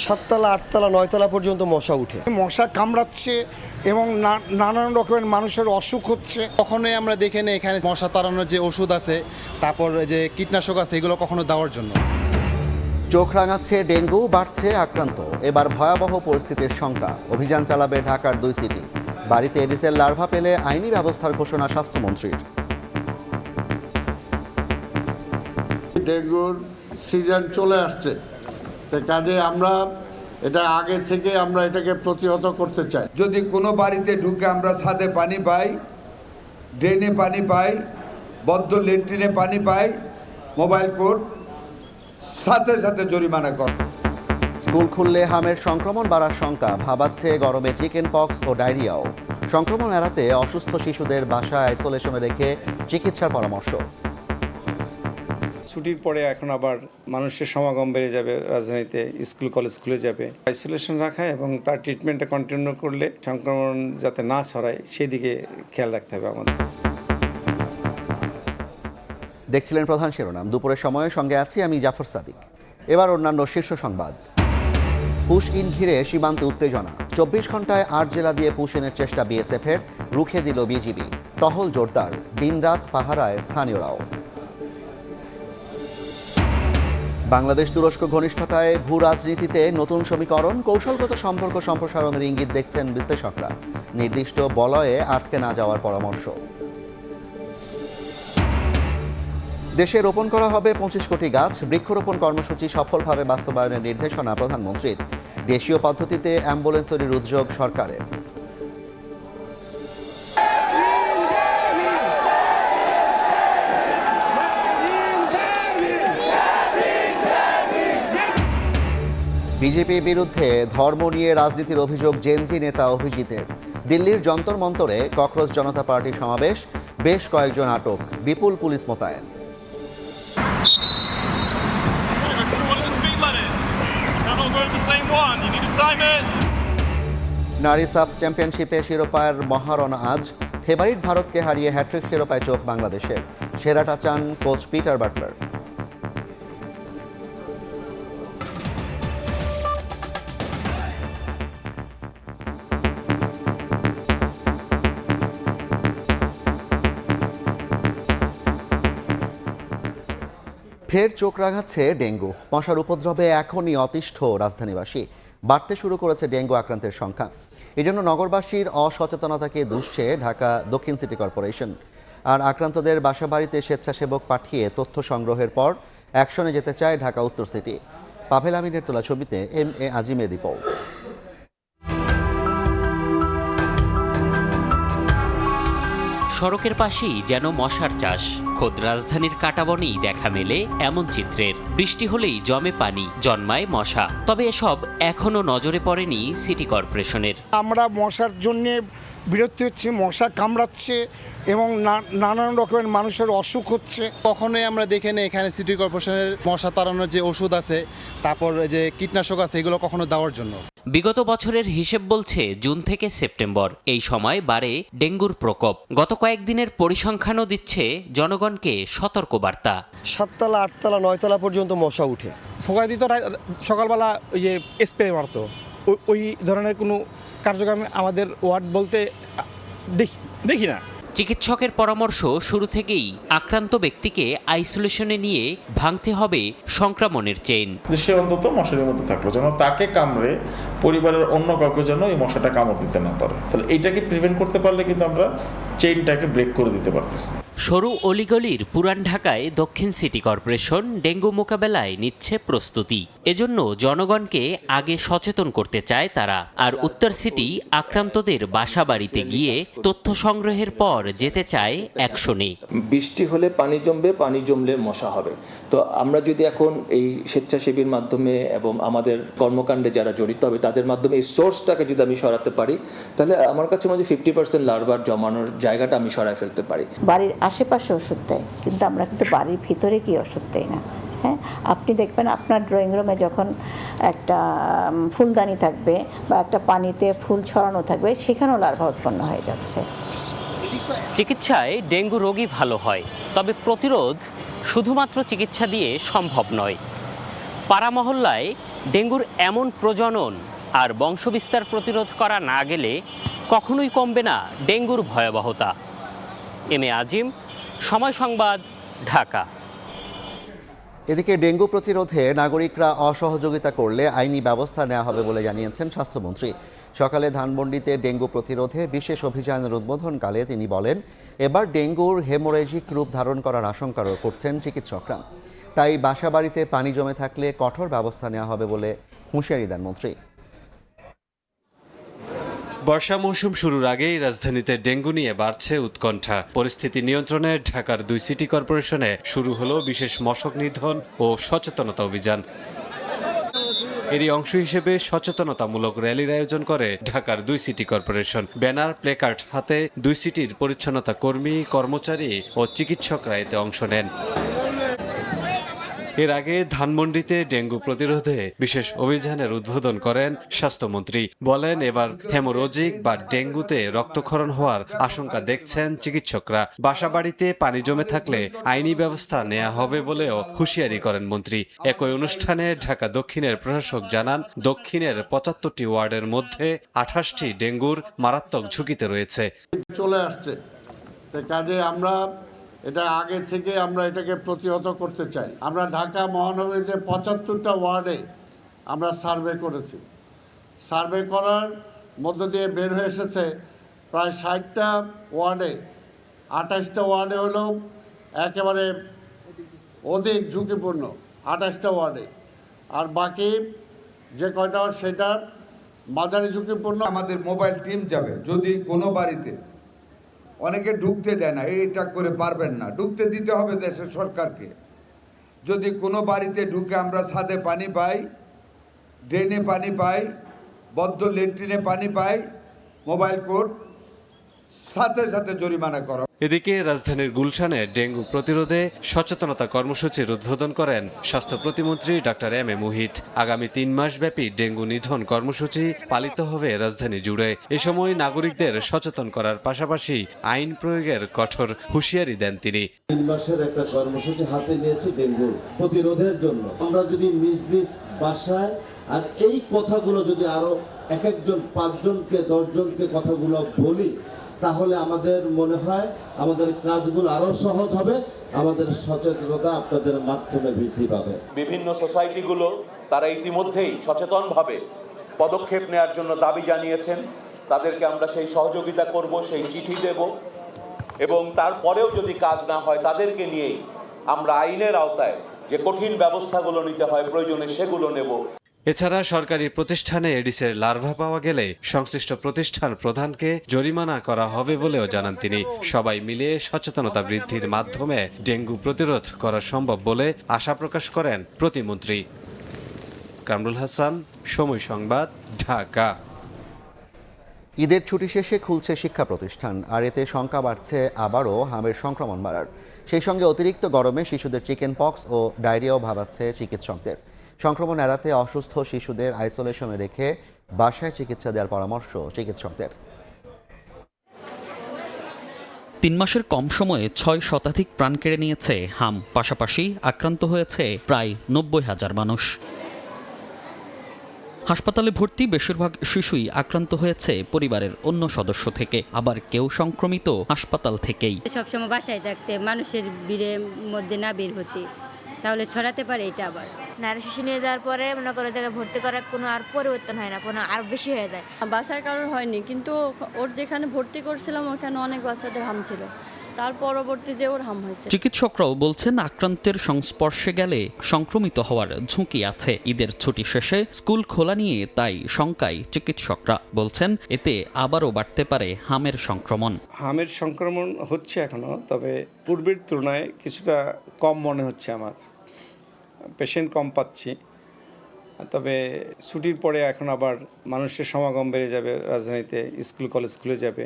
7তলা 8তলা 9তলা পর্যন্ত মশা উঠে। মশা কামড়াচ্ছে এবং নানান রকমের মানুষের অসুখ হচ্ছে। কখনোই আমরা দেখি না এখানে মশা তাড়ানোর যে ওষুধ আছে, তারপর যে কীটনাশক আছে, এগুলো কখনো দেওয়ার জন্য। চোখ রাঙাচ্ছে ডেঙ্গু, বাড়ছে আক্রান্ত। এবার ভয়াবহ পরিস্থিতির শঙ্কা। অভিযান চালাবে ঢাকার 2 সিটি। বাড়িতে এডিসের লার্ভা পেলে আইনি ব্যবস্থার ঘোষণা স্বাস্থ্যমন্ত্রীর। ডেঙ্গুর সিজন চলে আসছে, কাজে আমরা এটা আগে থেকে আমরা এটাকে প্রতিহত করতে চাই। যদি কোনো বাড়িতে ঢুকে আমরা ছাদে পানি পাই, ড্রেনে পানি পাই, বদ্ধ ল্যাট্রিনে পানি পাই, মোবাইল কোর্ট সাথে সাথে জরিমানা কর। স্কুল খুললে হামের সংক্রমণ বাড়ার শঙ্কা। ভাবাচ্ছে গরমে চিকেন পক্স ও ডায়রিয়াও। সংক্রমণ এড়াতে অসুস্থ শিশুদের বাসায় আইসোলেশনে রেখে চিকিৎসার পরামর্শ। ছুটির পরে এখন আবার মানুষের সমাগম বেড়ে যাবে, রাজধানীতে স্কুল কলেজ খুলে যাবে। আইসোলেশন রাখা এবং তার ট্রিটমেন্টটা কন্টিনিউ করলে সংক্রমণ যাতে না ছড়ায় সেদিকে খেয়াল রাখতে হবে আমাদের। দেখছিলেন প্রধান শিরোনাম। দুপুরের সময়ের সঙ্গে আছি আমি জাফর সাদিক। এবার অন্যান্য শীর্ষ সংবাদ। পুশ ইন ঘিরে সীমান্তে উত্তেজনা। 24 ঘন্টায় 8 জেলা দিয়ে পুশ ইনের চেষ্টা বিএসএফের, রুখে দিল বিজিবি। টহল জোরদার, দিনরাত পাহারায় স্থানীয়রাও। বাংলাদেশ তুরস্ক ঘনিষ্ঠতায় ভূ রাজনীতিতে নতুন সমীকরণ। কৌশলগত সম্পর্ক সম্প্রসারণের ইঙ্গিত দেখছেন বিশ্লেষকরা। নির্দিষ্ট বলয়ে আটকে না যাওয়ার পরামর্শ। দেশে রোপণ করা হবে 25 কোটি গাছ। বৃক্ষরোপণ কর্মসূচি সফলভাবে বাস্তবায়নের নির্দেশনা প্রধানমন্ত্রীর। দেশীয় পদ্ধতিতে অ্যাম্বুলেন্স তৈরির উদ্যোগ সরকারের। বিজেপির বিরুদ্ধে ধর্ম নিয়ে রাজনীতির অভিযোগ জেনজি নেতা অভিজিতের। দিল্লির যন্তর মন্তরে ককরোচ জনতা পার্টির সমাবেশ, বেশ কয়েকজন আটক, বিপুল পুলিশ মোতায়েন। নারী সাব চ্যাম্পিয়নশিপে শিরোপার মহারণা আজ। ফেভারিট ভারতকে হারিয়ে হ্যাট্রিক শিরোপায় চোখ বাংলাদেশের। সেরাটা চান কোচ পিটার বাটলার। ফের চোখ রাঙাচ্ছে ডেঙ্গু। মশার উপদ্রবে এখনই অতিষ্ঠ রাজধানীবাসী। বাড়তে শুরু করেছে ডেঙ্গু আক্রান্তের সংখ্যা। এজন্য নগরবাসীর অসচেতনতাকে দুষছে ঢাকা দক্ষিণ সিটি কর্পোরেশন। আর আক্রান্তদের বাসাবাড়িতে স্বেচ্ছাসেবক পাঠিয়ে তথ্য সংগ্রহের পর অ্যাকশনে যেতে চায় ঢাকা উত্তর সিটি। পাভেল আমিনের তোলা ছবিতে MA আজিমের রিপোর্ট। সড়কের পাশেই যেন মশার চাষ। খোদ রাজধানীর কাঁটাবনেই দেখা মেলে এমন চিত্রের। বৃষ্টি হলেই জমে পানি, জন্মায় মশা। তবে এসব এখনো নজরে পড়েনি সিটি কর্পোরেশনের। আমরা মশার জন্যে বিরক্তি হচ্ছে, মশা কামড়াচ্ছে এবং নানান রকমের মানুষের অসুখ হচ্ছে। কখনোই আমরা দেখি না এখানে সিটি কর্পোরেশনের মশা তাড়ানোর যে ওষুধ আছে, তারপর যে কীটনাশক আছে, এগুলো কখনো দেওয়ার জন্য। বিগত বছরের হিসেব বলছে জুন থেকে সেপ্টেম্বর এই সময় বাড়ে ডেঙ্গুর প্রকোপ। গত কয়েকদিনের পরিসংখ্যানও দিচ্ছে জনগণকে সতর্কবার্তা। 7তলা 8তলা 9তলা পর্যন্ত মশা উঠে। ফোকা দিত সকালবেলা ওই যে স্প্রে মারতো, ওই ধরনের কোনো কার্যক্রম আমাদের ওয়ার্ড বলতে দেখি না। চিকিৎসকের পরামর্শ শুরু থেকেই আক্রান্ত ব্যক্তিকে আইসোলেশনে নিয়ে ভাঙতে হবে সংক্রমণের চেইন। সে অন্তত মশারির মধ্যে থাকলো, যেন তাকে কামড়ে পরিবারের অন্য কাউকে যেন এই মশাটা কামড় দিতে না পারে। তাহলে এইটাকে প্রিভেন্ট করতে পারলে কিন্তু আমরা চেইনটাকে ব্রেক করে দিতে পারতেছি। সরু অলিগলির পুরান ঢাকায় দক্ষিণ সিটি কর্পোরেশন ডেঙ্গু মোকাবেলায় নিচ্ছে প্রস্তুতি। এজন্য জনগণকে আগে সচেতন করতে চায় তারা। আর উত্তর সিটি আক্রান্তদের বাসা বাড়িতে গিয়ে তথ্য সংগ্রহের পর যেতে চায় অ্যাকশনে। বৃষ্টি হলে পানি জমবে, পানি জমলে মশা হবে। তো আমরা যদি এখন এই স্বেচ্ছাসেবীর মাধ্যমে এবং আমাদের কর্মকাণ্ডে যারা জড়িত হবে তাদের মাধ্যমে এই সোর্সটাকে যদি আমি সরাতে পারি, তাহলে আমার কাছে মনে হয় 50% লার্ভার জমানোর জায়গাটা আমি সরাই ফেলতে পারি। বাড়ির আশেপাশে ওষুধ দেয়, কিন্তু আমরা কিন্তু বাড়ির ভিতরে কি ওষুধ দেই না। হ্যাঁ, আপনি দেখবেন আপনার ড্রয়িং রুমে যখন একটা ফুলদানি থাকবে বা একটা পানিতে ফুল ছড়ানো থাকবে, সেখানেও লার্ভা উৎপন্ন হয়ে যাচ্ছে। চিকিৎসায় ডেঙ্গু রোগী ভালো হয়, তবে প্রতিরোধ শুধুমাত্র চিকিৎসা দিয়ে সম্ভব নয়। পাড়া মহল্লায় ডেঙ্গুর এমন প্রজনন আর বংশবিস্তার প্রতিরোধ করা না গেলে কখনোই কমবে না ডেঙ্গুর ভয়াবহতা। এম এ আজিম, সময় সংবাদ, ঢাকা। এদিকে ডেঙ্গু প্রতিরোধে নাগরিকরা অসহযোগিতা করলে আইনি ব্যবস্থা নেওয়া হবে বলে জানিয়েছেন স্বাস্থ্যমন্ত্রী। সকালে ধানমন্ডিতে ডেঙ্গু প্রতিরোধে বিশেষ অভিযানের উদ্বোধনকালে তিনি বলেন, এবার ডেঙ্গুর হেমোরেজিক রূপ ধারণ করার আশঙ্কা করছেন চিকিৎসকরা। তাই বাসাবাড়িতে পানি জমে থাকলে কঠোর ব্যবস্থা নেওয়া হবে বলে হুঁশিয়ারি দেন মন্ত্রী। বর্ষা মৌসুম শুরুর আগেই রাজধানীতে ডেঙ্গু নিয়ে বাড়ছে উৎকণ্ঠা। পরিস্থিতি নিয়ন্ত্রণে ঢাকার 2 সিটি কর্পোরেশনে শুরু হলো বিশেষ মশক নিধন ও সচেতনতা অভিযান। এরই অংশ হিসেবে সচেতনতামূলক র্যালির আয়োজন করে ঢাকার 2 সিটি কর্পোরেশন। ব্যানার, প্লেকার্ড হাতে 2 সিটির পরিচ্ছন্নতা কর্মী, কর্মচারী ও চিকিৎসকরা এতে অংশ নেন। এর আগে ধানমন্ডিতে ডেঙ্গু প্রতিরোধে বিশেষ অভিযানের উদ্বোধন করেন স্বাস্থ্যমন্ত্রী। বলেন, এবার হেমোরোজিক বা ডেঙ্গুতে রক্তক্ষরণ হওয়ার আশঙ্কা দেখছেন চিকিৎসকরা। বাসাবাড়িতে পানি জমে থাকলে আইনি ব্যবস্থা নেওয়া হবে বলেও হুঁশিয়ারি করেন মন্ত্রী। একই অনুষ্ঠানে ঢাকা দক্ষিণের প্রশাসক জানান, দক্ষিণের 75টি ওয়ার্ডের মধ্যে 28টি ডেঙ্গুর মারাত্মক ঝুঁকিতে রয়েছে। চলে আসছে, কাজে আমরা এটা আগে থেকে আমরা এটাকে প্রতিহত করতে চাই। আমরা ঢাকা মহানগরীতে 75টা ওয়ার্ডে আমরা সার্ভে করেছি। সার্ভে করার মধ্য দিয়ে বের হয়ে এসেছে প্রায় 60টা ওয়ার্ডে, 28টা ওয়ার্ডে হলো একেবারে অধিক ঝুঁকিপূর্ণ, 28টা ওয়ার্ডে। আর বাকি যে কয়টা সেটা মাঝারি ঝুঁকিপূর্ণ। আমাদের মোবাইল টিম যাবে, যদি কোনো বাড়িতে অনেকে ঢুকতে দেয় না, এটা করে পারবেন না, ঢুকতে দিতে হবে দেশের সরকারকে। যদি কোনো বাড়িতে ঢুকে আমরা ছাদে পানি পাই, ড্রেনে পানি পাই, বদ্ধ ল্যাট্রিনে পানি পাই, মোবাইল কোড, সাথে সাথে জরিমানা করা। এদিকে রাজধানীর গুলশানে ডেঙ্গু প্রতিরোধে সচেতনতা কর্মসূচির উদ্বোধন করেন স্বাস্থ্য প্রতিমন্ত্রী ডাক্তার এম এ মুহিত। আগামী 3 মাসব্যাপী ডেঙ্গু নিধন কর্মসূচি পালিত হবে রাজধানী জুড়ে। এ সময় নাগরিকদের সচেতন করার পাশাপাশি আইন প্রয়োগের কঠোর হুঁশিয়ারি দেন তিনি। 3 মাসের একটা কর্মসূচি হাতে নিয়েছি ডেঙ্গু প্রতিরোধের জন্য। আমরা যদি নিজ নিজ বাসায় আর এই কথাগুলো যদি আরো একজন 5 জনকে 10 জনকে কথাগুলো বলি, তাহলে আমাদের মনে হয় আমাদের কাজগুলো আরো সহজ হবে, আমাদের সচেতনতা আপনাদের মাধ্যমে বৃদ্ধি পাবে। বিভিন্ন সোসাইটিগুলো তারা ইতিমধ্যেই সচেতনভাবে পদক্ষেপ নেওয়ার জন্য দাবি জানিয়েছেন। তাদেরকে আমরা সেই সহযোগিতা করব, সেই চিঠি দেব, এবং তারপরেও যদি কাজ না হয় তাদেরকে নিয়েই আমরা আইনের আওতায় যে কঠিন ব্যবস্থাগুলো নিতে হয় প্রয়োজনে সেগুলো নেব। এছাড়া সরকারি প্রতিষ্ঠানে এডিসের লার্ভা পাওয়া গেলে সংশ্লিষ্ট প্রতিষ্ঠান প্রধানকে জরিমানা করা হবে বলেও জানান তিনি। সবাই মিলে সচেতনতা বৃদ্ধির মাধ্যমে ডেঙ্গু প্রতিরোধ করা সম্ভব বলে আশা প্রকাশ করেন প্রতিমন্ত্রী। কামরুল হাসান, সময় সংবাদ, ঢাকা। ঈদের ছুটি শেষে খুলছে শিক্ষা প্রতিষ্ঠান, আর এতে শঙ্কা বাড়ছে আবারও হামের সংক্রমণ বাড়ার। সেই সঙ্গে অতিরিক্ত গরমে শিশুদের চিকেন পক্স ও ডায়রিয়াও ভাবাচ্ছে চিকিৎসকদের। সংক্রমণ এড়াতে অসুস্থ শিশুদের আইসোলেশনে রেখে বাসায় চিকিৎসা দেওয়ার পরামর্শ চিকিৎসকদের। 3 মাসের কম সময়ে 6 শতাধিক প্রাণ কেড়ে নিয়েছে হাম। পাশাপাশি আক্রান্ত হয়েছে প্রায় 90,000 মানুষ। হাসপাতালে ভর্তি বেশিরভাগ শিশুই আক্রান্ত হয়েছে পরিবারের অন্য সদস্য থেকে, আবার কেউ সংক্রমিত হাসপাতাল থেকেই। সবসময় বাসায় থাকতে, মানুষের ভিড়ের মধ্যে না বের হতে, তাহলে ছড়াতে পারে এটা। আবার নারী শিশু নিয়ে যাওয়ার পরে মনে করো জায়গায় ভর্তি করার কোনো আর পরিবর্তন হয় না, কোনো আর বেশি হয়ে যায়। বাসায় কারোর হয়নি, কিন্তু ওর যেখানে ভর্তি করছিলাম ওখানে অনেক বাচ্চাদের হাম ছিল, তার পরবর্তী যে ওর হাম হয়েছে। চিকিৎসকরাও বলছেন আক্রান্তের সংস্পর্শে গেলে সংক্রমিত হওয়ার ঝুঁকি আছে। ঈদের ছুটি শেষে স্কুল খোলা নিয়ে তাই শঙ্কায় চিকিৎসকরা। বলছেন এতে আবারও বাড়তে পারে হামের সংক্রমণ। হামের সংক্রমণ হচ্ছে এখনো, তবে পূর্বের তুলনায় কিছুটা কম মনে হচ্ছে আমার। পেশেন্ট কম পাচ্ছি, তবে ছুটির পরে এখন আবার মানুষের সমাগম বেড়ে যাবে, রাজধানীতে স্কুল কলেজ খুলে যাবে।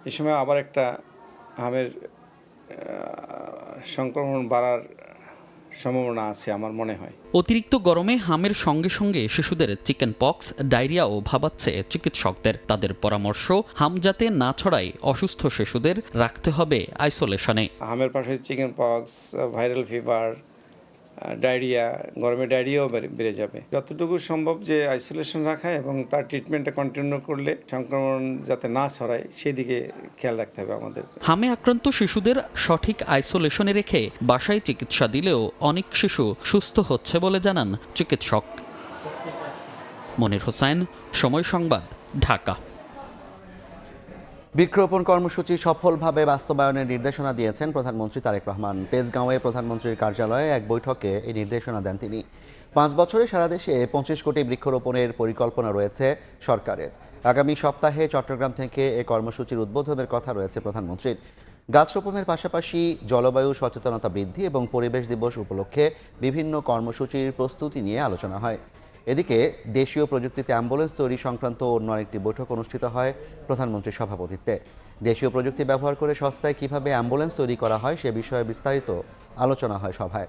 এই সময় আবার একটা হামের সংক্রমণ বাড়ার সম্ভাবনা আছে আমার মনে হয়। অতিরিক্ত গরমে হামের সঙ্গে সঙ্গে শিশুদের চিকেন পক্স, ডায়রিয়াও ভাবাচ্ছে চিকিৎসকদের। তাদের পরামর্শ, হাম যাতে না ছড়ায় অসুস্থ শিশুদের রাখতে হবে আইসোলেশনে। হামের পাশে chicken pox, viral fever, diarrhoea, গরমে ডায়রিয়াও বেড়ে যাবে। যতটুকু সম্ভব যে আইসোলেশন রাখা এবং তার ট্রিটমেন্টটা কন্টিনিউ করলে সংক্রমণ যাতে না ছড়ায় সেদিকে খেয়াল রাখতে হবে আমাদের। হামে আক্রান্ত শিশুদের সঠিক আইসোলেশনে রেখে বাসায় চিকিৎসা দিলেও অনেক শিশু সুস্থ হচ্ছে বলে জানান চিকিৎসক। মনির হোসেন, সময় সংবাদ, ঢাকা। বৃক্ষরোপণ কর্মসূচি সফলভাবে বাস্তবায়নের নির্দেশনা দিয়েছেন প্রধানমন্ত্রী তারেক রহমান। তেজগাঁওয়ে প্রধানমন্ত্রীর কার্যালয়ে এক বৈঠকে এই নির্দেশনা দেন তিনি। 5 বছরে সারা দেশে 25 কোটি বৃক্ষরোপণের পরিকল্পনা রয়েছে সরকারের। আগামী সপ্তাহে চট্টগ্রাম থেকে এ কর্মসূচির উদ্বোধনের কথা রয়েছে প্রধানমন্ত্রীর। গাছ রোপণের পাশাপাশি জলবায়ু সচেতনতা বৃদ্ধি এবং পরিবেশ দিবস উপলক্ষে বিভিন্ন কর্মসূচির প্রস্তুতি নিয়ে আলোচনা হয়। এদিকে দেশীয় প্রযুক্তিতে অ্যাম্বুলেন্স তৈরি সংক্রান্ত অন্য আরেকটি বৈঠক অনুষ্ঠিত হয় প্রধানমন্ত্রীর সভাপতিত্বে। দেশীয় প্রযুক্তি ব্যবহার করে সস্তায় কিভাবে অ্যাম্বুলেন্স তৈরি করা হয় সে বিষয়ে বিস্তারিত আলোচনা হয় সভায়।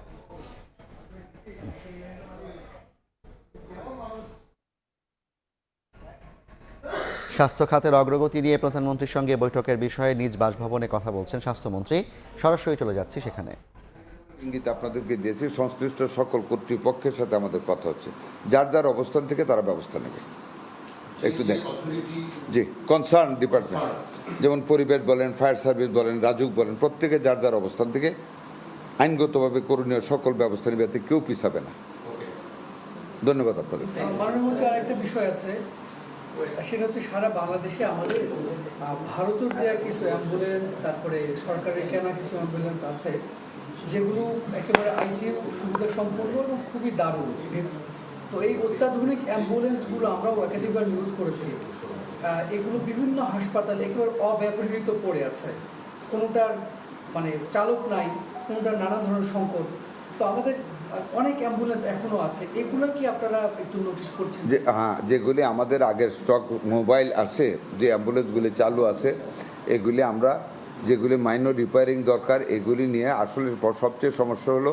স্বাস্থ্য খাতের অগ্রগতি নিয়ে প্রধানমন্ত্রীর সঙ্গে বৈঠকের বিষয়ে নিজ বাসভবনে কথা বলছেন স্বাস্থ্যমন্ত্রী। সরাসরি চলে যাচ্ছি সেখানে। ইঙ্গিত আপনাদেরকে দিয়েছি, সংশ্লিষ্ট সকল কর্তৃপক্ষের সাথে আমাদের কথা হচ্ছে, যার যার অবস্থান থেকে তারা ব্যবস্থা নেবে। একটু দেখ, জি, কনসার্ন ডিপার্টমেন্ট যেমন পরিবেশ বলেন, ফায়ার সার্ভিস বলেন, রাজুক বলেন, প্রত্যেকে যার যার অবস্থান থেকে আইনগতভাবে করণীয় সকল ব্যবস্থা নেবে, এতে কেউ পিছাবে না। ধন্যবাদ আপনাদের। মাননীয় আরেকটা বিষয় আছে, সেটা হচ্ছে সারা বাংলাদেশে আমাদের ভারতের দেওয়া কিছু অ্যাম্বুলেন্স, তারপরে সরকারের কেনা কিছু অ্যাম্বুলেন্স আছে যেগুলো একেবারে আইসিইউ সুবিধা সম্পন্ন এবং খুবই দারুণ। তো এই অত্যাধুনিক অ্যাম্বুলেন্সগুলো আমরাও একাধিকবার ইউজ করেছি। এগুলো বিভিন্ন হাসপাতালে একেবারে অব্যবহৃত পড়ে আছে, কোনোটার মানে চালক নাই, কোনোটার নানা ধরনের সংকট। তো আমাদের অনেক অ্যাম্বুলেন্স এখনো আছে, এগুলো কি আপনারা একটু নোটিস করছেন? যে হ্যাঁ, যেগুলি আমাদের আগের স্টক মোবাইল আছে, যে অ্যাম্বুলেন্সগুলি চালু আছে, এগুলি আমরা যেগুলি মাইনর রিপেয়ারিং দরকার এগুলি নিয়ে, আসলে সবচেয়ে সমস্যা হলো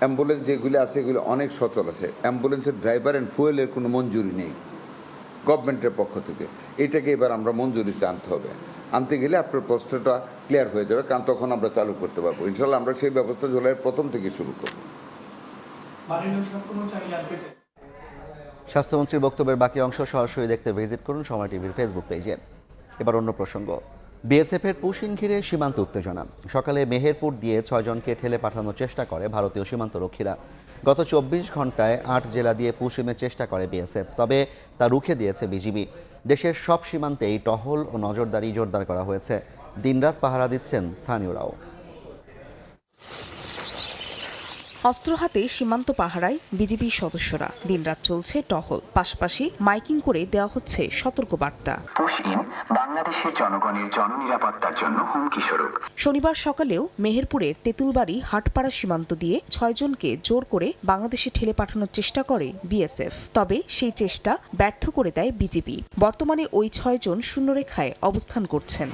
অ্যাম্বুলেন্স যেগুলি আছে এগুলি অনেক সচল আছে, অ্যাম্বুলেন্সের ড্রাইভার অ্যান্ড ফুয়েলের কোনো মঞ্জুরি নেই গভর্নমেন্টের পক্ষ থেকে। এটাকে এবার আমরা মঞ্জুরিতে আনতে হবে। আনতে গেলে আপনার প্রশ্নটা ক্লিয়ার হয়ে যাবে, কারণ তখন আমরা চালু করতে পারবো ইনশাল্লাহ। আমরা সেই ব্যবস্থা জুলাইয়ের প্রথম থেকে শুরু করব। স্বাস্থ্যমন্ত্রীর বক্তব্যের বাকি অংশ সরাসরি দেখতে ভিজিট করুন সময় টিভির ফেসবুক পেজে। এবার অন্য প্রসঙ্গ। বিএসএফের পুশিন ঘিরে সীমান্ত উত্তেজনা। সকালে মেহেরপুর দিয়ে 6 জনকে ঠেলে পাঠানোর চেষ্টা করে ভারতীয় সীমান্ত রক্ষীরা। গত 24 ঘন্টায় 8 জেলা দিয়ে পুশিনের চেষ্টা করে বিএসএফ, তবে তা রুখে দিয়েছে বিজিবি। দেশের সব সীমান্তেই টহল ও নজরদারি জোরদার করা হয়েছে। দিনরাত পাহারা দিচ্ছেন স্থানীয়রাও। অস্ত্র হাতে সীমান্ত পাহারায় বিজিবি সদস্যরা। দিনরাত চলছে টহল, পাশাপাশি মাইকিং করে দেওয়া হচ্ছে সতর্কবার্তা। পুশিন বাংলাদেশের জনগণের জননিরাপত্তার জন্য হুমকি স্বরূপ। শনিবার সকালেও মেহেরপুরের তেঁতুলবাড়ি হাটপাড়া সীমান্ত দিয়ে 6 জনকে জোর করে বাংলাদেশে ঠেলে পাঠানোর চেষ্টা করে বিএসএফ, তবে সেই চেষ্টা ব্যর্থ করে দেয় বিজিবি। বর্তমানে ওই 6 জন শূন্যরেখায় অবস্থান করছেন।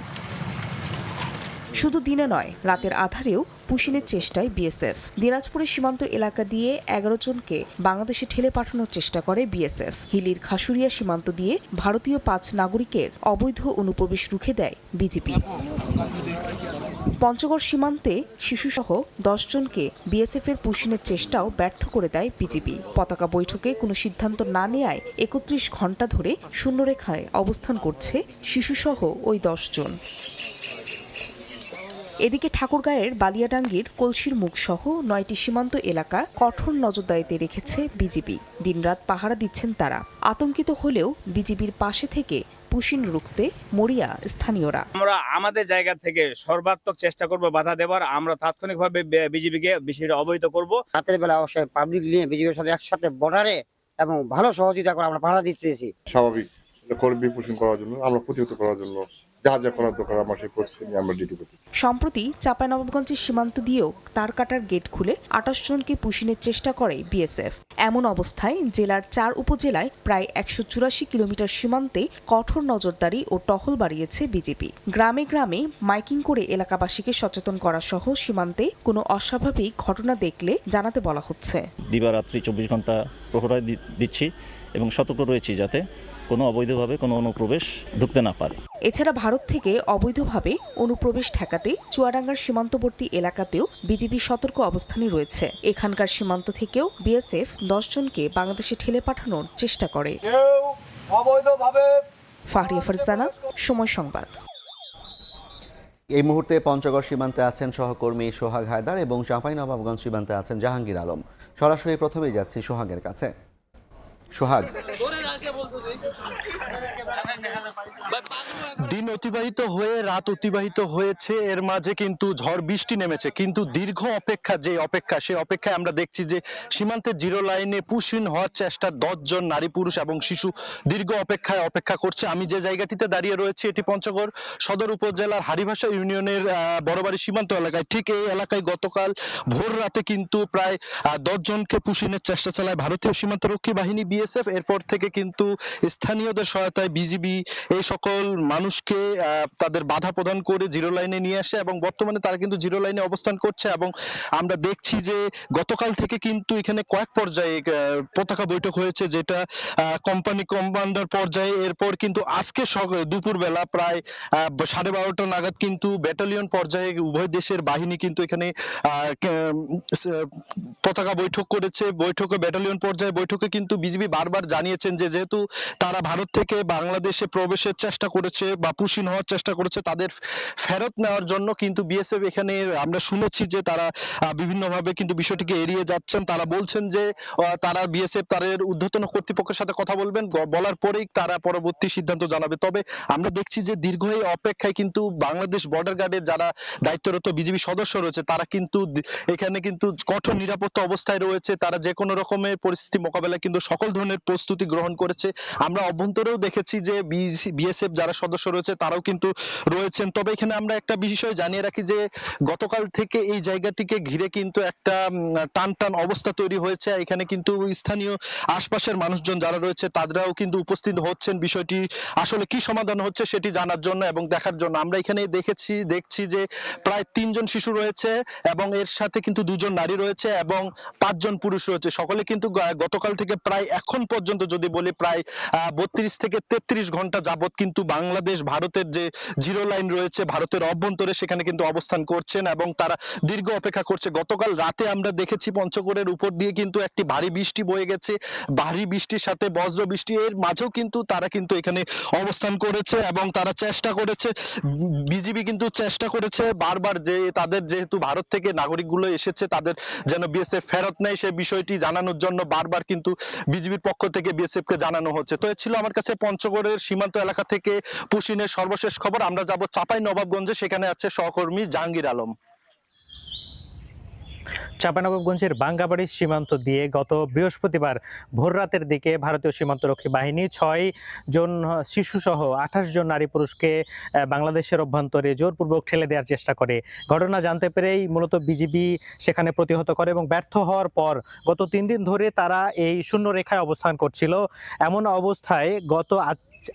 শুধু দিনে নয়, রাতের আধারেও পুশিনের চেষ্টায় বিএসএফ। দিনাজপুরের সীমান্ত এলাকা দিয়ে 11 জনকে বাংলাদেশে ঠেলে পাঠানোর চেষ্টা করে বিএসএফ। হিলির খাসুরিয়া সীমান্ত দিয়ে ভারতীয় 5 নাগরিকের অবৈধ অনুপ্রবেশ রুখে দেয় বিজিবি। পঞ্চগড় সীমান্তে শিশুসহ 10 জনকে বিএসএফের পুশিনের চেষ্টাও ব্যর্থ করে দেয় বিজিবি। পতাকা বৈঠকে কোনো সিদ্ধান্ত না নেয়ায় 31 ঘণ্টা ধরে শূন্যরেখায় অবস্থান করছে শিশুসহ ওই 10 জন। এদিকে ঠাকুরগাঁয়ের বালিয়াডাঙ্গির কলসির মুখ সহ 9টি সীমান্ত এলাকা কঠোর নজরদারিতে রেখেছে বিজিবি। দিনরাত পাহারা দিচ্ছেন তারা। আতঙ্কিত হলেও বিজিবির পাশে থেকে পুশিন রুখতে মরিয়া স্থানীয়রা। আমরা আমাদের জায়গা থেকে সর্বাত্মক চেষ্টা করব বাধা দেওয়ার। আমরা তাৎক্ষণিকভাবে বিজিবিকে বিষয়টা অবহিত করব। রাতের বেলা অবশ্যই পাবলিক নিয়ে বিজিবির সাথে একসাথে বর্ডারে এবং ভালো সহযোগিতা করে আমরা পাহারা দিতেছি। স্বাভাবিক কর্মী পুশিন করার জন্য, আমরা প্রতিহত করার জন্য যা যা করার দরকার আমরা সেই প্রস্তুতি নিয়ে আমরা ডিউটি করতেছি। সম্প্রতি চাঁপাইনবাবগঞ্জের সীমান্ত দিয়েও তার কাটার গেট খুলে 28 জনকে পুশিনের চেষ্টা করে বিএসএফ। এমন অবস্থায় জেলার 4 উপজেলায় প্রায় 184 কিলোমিটার সীমান্তে কঠোর নজরদারি ও টহল বাড়িয়েছে বিজিবি। গ্রামে গ্রামে মাইকিং করে এলাকাবাসীকে সচেতন করা সহ সীমান্তে কোনো অস্বাভাবিক ঘটনা দেখলে জানাতে বলা হচ্ছে। দিবারাত্রি 24 ঘন্টা প্রহরা দিচ্ছি এবং সতর্ক রয়েছি যাতে কোনো অবৈধভাবে কোনো অনুপ্রবেশ ঢুকতে না পারে। এছাড়া ভারত থেকে অবৈধভাবে অনুপ্রবেশ ঠেকাতে চুয়াডাঙ্গার সীমান্তবর্তী এলাকাতেও বিজিবি সতর্ক অবস্থানে রয়েছে। এখানকার সীমান্ত থেকেও বিএসএফ 10 জনকে বাংলাদেশে ঠেলে পাঠানোর চেষ্টা করে। ফাহরিয়া ফারজানা, সময় সংবাদ। এই মুহূর্তে পঞ্চগড় সীমান্তে আছেন সহকর্মী সোহাগ হায়দার এবং চাঁপাইনবাবগঞ্জ সীমান্তে আছেন জাহাঙ্গীর আলম। সরাসরি প্রথমেই যাচ্ছি সোহাগের কাছে। সোহাগ, দিন অতিবাহিত হয়ে রাত অতিবাহিত হয়েছে, এর মাঝে কিন্তু ঝড় বৃষ্টি নেমেছে, কিন্তু দীর্ঘ অপেক্ষা সেই অপেক্ষায় আমরা দেখছি যে সীমান্তের জিরো লাইনে পুশিন হওয়ার চেষ্টা 10 জন নারী পুরুষ এবং শিশু দীর্ঘ অপেক্ষা করছে। আমি যে জায়গাটিতে দাঁড়িয়ে রয়েছি এটি পঞ্চগড় সদর উপজেলার হারিভাষা ইউনিয়নের বড়বাড়ি সীমান্ত এলাকায়। ঠিক এই এলাকায় গতকাল ভোর রাতে কিন্তু প্রায় 10 জনকে পুশিনের চেষ্টা চালায় ভারতীয় সীমান্তরক্ষী বাহিনী বিএসএফ। এরপর থেকে কিন্তু স্থানীয়দের সহায়তায় বিজিবি এই সকল মানুষকে তাদের বাধা প্রদান করে জিরো লাইনে নিয়ে আসে এবং বর্তমানে তারা কিন্তু জিরো লাইনে অবস্থান করছে। এবং আমরা দেখছি যে গতকাল থেকে কিন্তু এখানে কয়েক পর্যায়ে পতাকা বৈঠক হয়েছে, যেটা কোম্পানি কমান্ডার পর্যায়ে। এরপর কিন্তু আজকে দুপুরবেলা প্রায় 12:30 নাগাদ কিন্তু ব্যাটালিয়ন পর্যায়ে উভয় দেশের বাহিনী কিন্তু এখানে পতাকা বৈঠক করেছে। বৈঠকে ব্যাটালিয়ন পর্যায়ে বৈঠকে কিন্তু বিজিবি বারবার জানিয়েছেন যে যেহেতু তারা ভারত থেকে বাংলাদেশে প্রবেশের চেষ্টা করেছে বা পুশিন হওয়ার চেষ্টা করেছে, তাদের ফেরত নেওয়ার জন্য কিন্তু বিএসএফ এখানে আমরা শুনেছি যে তারা বিভিন্নভাবে কিন্তু বিষয়টিকে এড়িয়ে যাচ্ছেন। তারা বলছেন যে তারা বিএসএফ তাদের ঊর্ধ্বতন কর্তৃপক্ষের সাথে কথা বলবেন, বলার পরেই তারা পরবর্তী সিদ্ধান্ত জানাবে। তবে আমরা দেখছি যে দীর্ঘ এই অপেক্ষায় কিন্তু বাংলাদেশ বর্ডার গার্ডের যারা দায়িত্বরত বিজিবি সদস্য রয়েছে তারা কিন্তু এখানে কিন্তু কঠোর নিরাপত্তা অবস্থায় রয়েছে। তারা যে কোনো রকমের পরিস্থিতি মোকাবেলায় কিন্তু সকল ধরনের প্রস্তুতি গ্রহণ করেছে। আমরা অভ্যন্তরেও দেখেছি যে বিএসএফ যারা সদস্য রয়েছে তারাও কিন্তু রয়েছেন। তবে এখানে আমরা একটা বিষয় জানিয়ে রাখি যে গতকাল থেকে এই জায়গাটিকে ঘিরে কিন্তু একটা টান অবস্থা তৈরি হয়েছে। এখানে কিন্তু স্থানীয় আশপাশের মানুষজন যারা রয়েছে তারাও কিন্তু উপস্থিত হচ্ছেন বিষয়টি আসলে কি সমাধান হচ্ছে সেটি জানার জন্য এবং দেখার জন্য। আমরা এখানে দেখছি যে প্রায় 3 জন শিশু রয়েছে এবং এর সাথে কিন্তু 2 জন নারী রয়েছে এবং 5 জন পুরুষ রয়েছে। সকলে কিন্তু গতকাল থেকে প্রায় এখন পর্যন্ত যদি বলি প্রায় 32 থেকে 33 ঘন্টা যাবত কিন্তু বাংলাদেশ ভারতের যে জিরো লাইন রয়েছে ভারতের অভ্যন্তরে সেখানে কিন্তু অবস্থান করছেন এবং তারা দীর্ঘ অপেক্ষা করছে। গতকাল রাতে আমরা দেখেছি পঞ্চগড়ের উপর দিয়ে কিন্তু একটি ভারী বৃষ্টি বয়ে গেছে, ভারী বৃষ্টির সাথে বজ্র বৃষ্টি, এর মাঝেও কিন্তু তারা কিন্তু এখানে অবস্থান করেছে এবং তারা চেষ্টা করেছে, বিজিবি কিন্তু চেষ্টা করেছে বারবার যে তাদের যেহেতু ভারত থেকে নাগরিকগুলো এসেছে তাদের যেন বিএসএফ ফেরত নেয় সেই বিষয়টি জানানোর জন্য বারবার কিন্তু বিজিবির পক্ষ থেকে বিএসএফ কে জানানো হচ্ছে। তো এ ছিল আমার কাছে পঞ্চগড়ের সীমান্ত এলাকা থেকে পুশিনের সর্বশেষ খবর। আমরা যাব চাঁপাইনবাবগঞ্জে, সেখানে আছে সহকর্মী জাহাঙ্গীর আলম। চাঁপাইনবাবগঞ্জের বাঙ্গাবাড়ির সীমান্ত দিয়ে গত বৃহস্পতিবার ভোররাতের দিকে ভারতীয় সীমান্তরক্ষী বাহিনী 6 জন শিশুসহ 28 জন নারী পুরুষকে বাংলাদেশের অভ্যন্তরে জোরপূর্বক ঠেলে দেওয়ার চেষ্টা করে। ঘটনা জানতে পেরেই মূলত বিজিবি সেখানে প্রতিহত করে এবং ব্যর্থ হওয়ার পর গত 3 দিন ধরে তারা এই শূন্য রেখায় অবস্থান করছিল। এমন অবস্থায়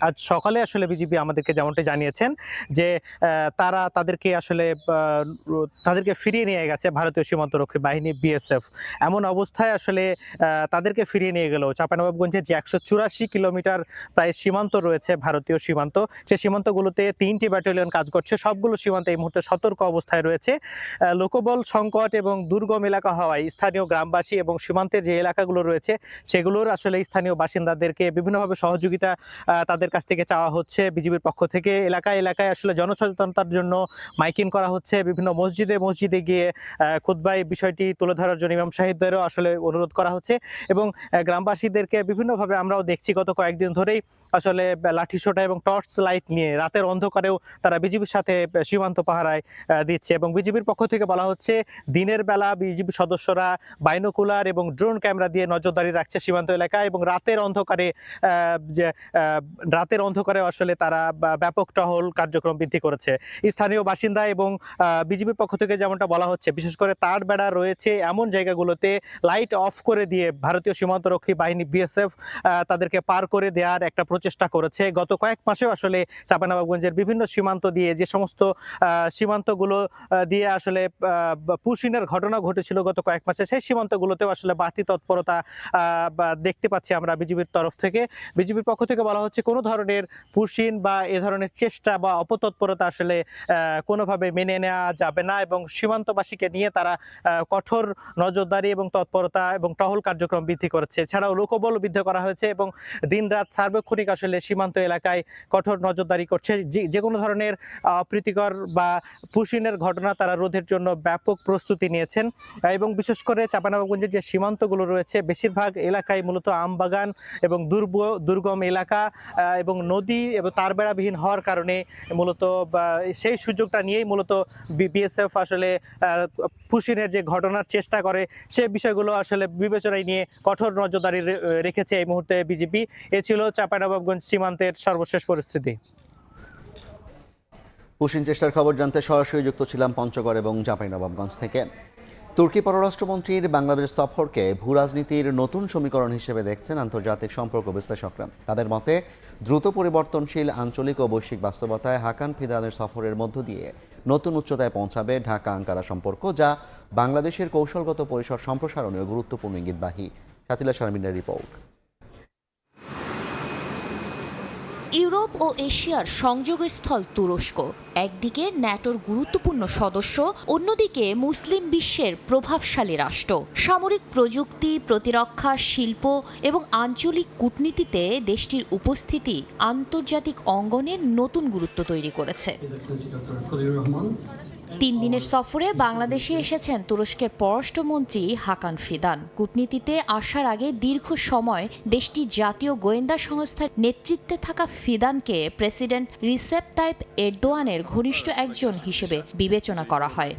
আজ সকালে আসলে বিজিবি আমাদেরকে যেমনটা জানিয়েছেন যে তারা তাদেরকে ফিরিয়ে নিয়ে গেছে ভারতীয় সীমান্তরক্ষী বাহিনী বিএসএফ। এমন অবস্থায় আসলে তাদেরকে ফিরিয়ে নিয়ে গেল চাঁপাইনবাবগঞ্জের যে 184 কিলোমিটার প্রায় সীমান্ত রয়েছে ভারতীয় সীমান্ত, সেই সীমান্তগুলোতে 3টি ব্যাটালিয়ন কাজ করছে। সবগুলো সীমান্ত এই মুহূর্তে সতর্ক অবস্থায় রয়েছে। লোকবল সংকট এবং দুর্গম এলাকা হওয়ায় স্থানীয় গ্রামবাসী এবং সীমান্তের যে এলাকাগুলো রয়েছে সেগুলোর আসলে স্থানীয় বাসিন্দাদেরকে বিভিন্নভাবে সহযোগিতা তাদের কাছ থেকে চাওয়া হচ্ছে বিজিবির পক্ষ থেকে। এলাকায় আসলে জনসচেতনতার জন্য মাইকিং করা হচ্ছে, বিভিন্ন মসজিদে গিয়ে খুতবায় বিষয়টি তুলে ধরার জন্য ইমাম সাহেবদেরও আসলে অনুরোধ করা হচ্ছে এবং গ্রামবাসীদেরকে বিভিন্নভাবে আমরাও দেখছি গত কয়েকদিন ধরেই আসলে লাঠি সোঁটা এবং টর্চ লাইট নিয়ে রাতের অন্ধকারেও তারা বিজিবির সাথে সীমান্ত পাহারায় দিচ্ছে এবং বিজিবির পক্ষ থেকে বলা হচ্ছে দিনের বেলা বিজিবি সদস্যরা বাইনোকুলার এবং ড্রোন ক্যামেরা দিয়ে নজরদারি রাখছে সীমান্ত এলাকায় এবং রাতের অন্ধকারে আসলে তারা ব্যাপক টহল কার্যক্রম বৃদ্ধি করেছে। স্থানীয় বাসিন্দা এবং বিজিবির পক্ষ থেকে যেমনটা বলা হচ্ছে বিশেষ করে তার বেড়া রয়েছে রয়েছে এমন জায়গাগুলোতে লাইট অফ করে দিয়ে ভারতীয় সীমান্তরক্ষী বাহিনী বিএসএফ তাদেরকে পার করে দেওয়ার একটা প্রচেষ্টা করেছে। গত কয়েক মাসেও আসলে চাঁপাইনবাবগঞ্জের বিভিন্ন সীমান্ত দিয়ে যে সমস্ত সীমান্তগুলো দিয়ে আসলে পুশিনের ঘটনা ঘটেছিল গত কয়েক মাসে, সেই সীমান্তগুলোতেও আসলে বাড়তি তৎপরতা দেখতে পাচ্ছি আমরা বিজিবির তরফ থেকে। বিজিবির পক্ষ থেকে বলা হচ্ছে কোনো ধরনের পুশিন বা এ ধরনের চেষ্টা বা অপতৎপরতা আসলে কোনোভাবে মেনে নেওয়া যাবে না এবং সীমান্তবাসীকে নিয়ে তারা কঠোর নজরদারি এবং তৎপরতা এবং টহল কার্যক্রম বৃদ্ধি করেছে। এছাড়াও লোকবল বৃদ্ধি করা হয়েছে এবং দিনরাত সার্বক্ষণিক আসলে সীমান্ত এলাকায় কঠোর নজরদারি করছে। যে কোনো ধরনের অপ্রীতিকর বা পুশিনের ঘটনা তারা রোধের জন্য ব্যাপক প্রস্তুতি নিয়েছেন এবং বিশেষ করে চাঁপাইনবাবগঞ্জের যে সীমান্তগুলো রয়েছে বেশিরভাগ এলাকায় মূলত আমবাগান এবং দুর্গম এলাকা এবং নদী এবং তারবেড়াবিহীন হওয়ার কারণে মূলত সেই সুযোগটা নিয়েই মূলত বিএসএফ আসলে পুশিনের যে ঘটনার চেষ্টা করে সে বিষয়গুলো আসলে বিবেচনায় নিয়ে কঠোর নজরদারি রেখেছে এই মুহূর্তে বিজিবি। এ ছিল চাঁপাইনবাবগঞ্জ সীমান্তের সর্বশেষ পরিস্থিতি। পুশিন চেষ্টার খবর জানতে সরাসরি যুক্ত ছিলাম পঞ্চগড় এবং চাঁপাইনবাবগঞ্জ থেকে। তুর্কি পররাষ্ট্রমন্ত্রীর বাংলাদেশ সফরকে ভূরাজনীতির নতুন সমীকরণ হিসেবে দেখছেন আন্তর্জাতিক সম্পর্ক বিশ্লেষকরা। তাদের মতে দ্রুত পরিবর্তনশীল আঞ্চলিক ও বৈশ্বিক বাস্তবতায় হাকান ফিদানের সফরের মধ্য দিয়ে নতুন উচ্চতায় পৌঁছাবে ঢাকা আঙ্কারা সম্পর্ক, যা বাংলাদেশের কৌশলগত পরিসর সম্প্রসারণেও গুরুত্বপূর্ণ ইঙ্গিতবাহী। শাতিলা শারমিনের রিপোর্ট। ইউরোপ ও এশিয়ার সংযোগস্থল তুরস্ক, একদিকে ন্যাটোর গুরুত্বপূর্ণ সদস্য, অন্যদিকে মুসলিম বিশ্বের প্রভাবশালী রাষ্ট্র। সামরিক প্রযুক্তি, প্রতিরক্ষা, শিল্প এবং আঞ্চলিক কূটনীতিতে দেশটির উপস্থিতি আন্তর্জাতিক অঙ্গনের নতুন গুরুত্ব তৈরি করেছে। 3 দিনের সফরে বাংলাদেশে এসেছেন তুরস্কের পররাষ্ট্রমন্ত্রী হাকান ফিদান। কূটনীতিতে আসার আগে দীর্ঘ সময় দেশটির জাতীয় গোয়েন্দা সংস্থার নেতৃত্বে থাকা ফিদানকে প্রেসিডেন্ট রিসেপ তাইপ এরদোয়ানের ঘনিষ্ঠ একজন হিসেবে বিবেচনা করা হয়।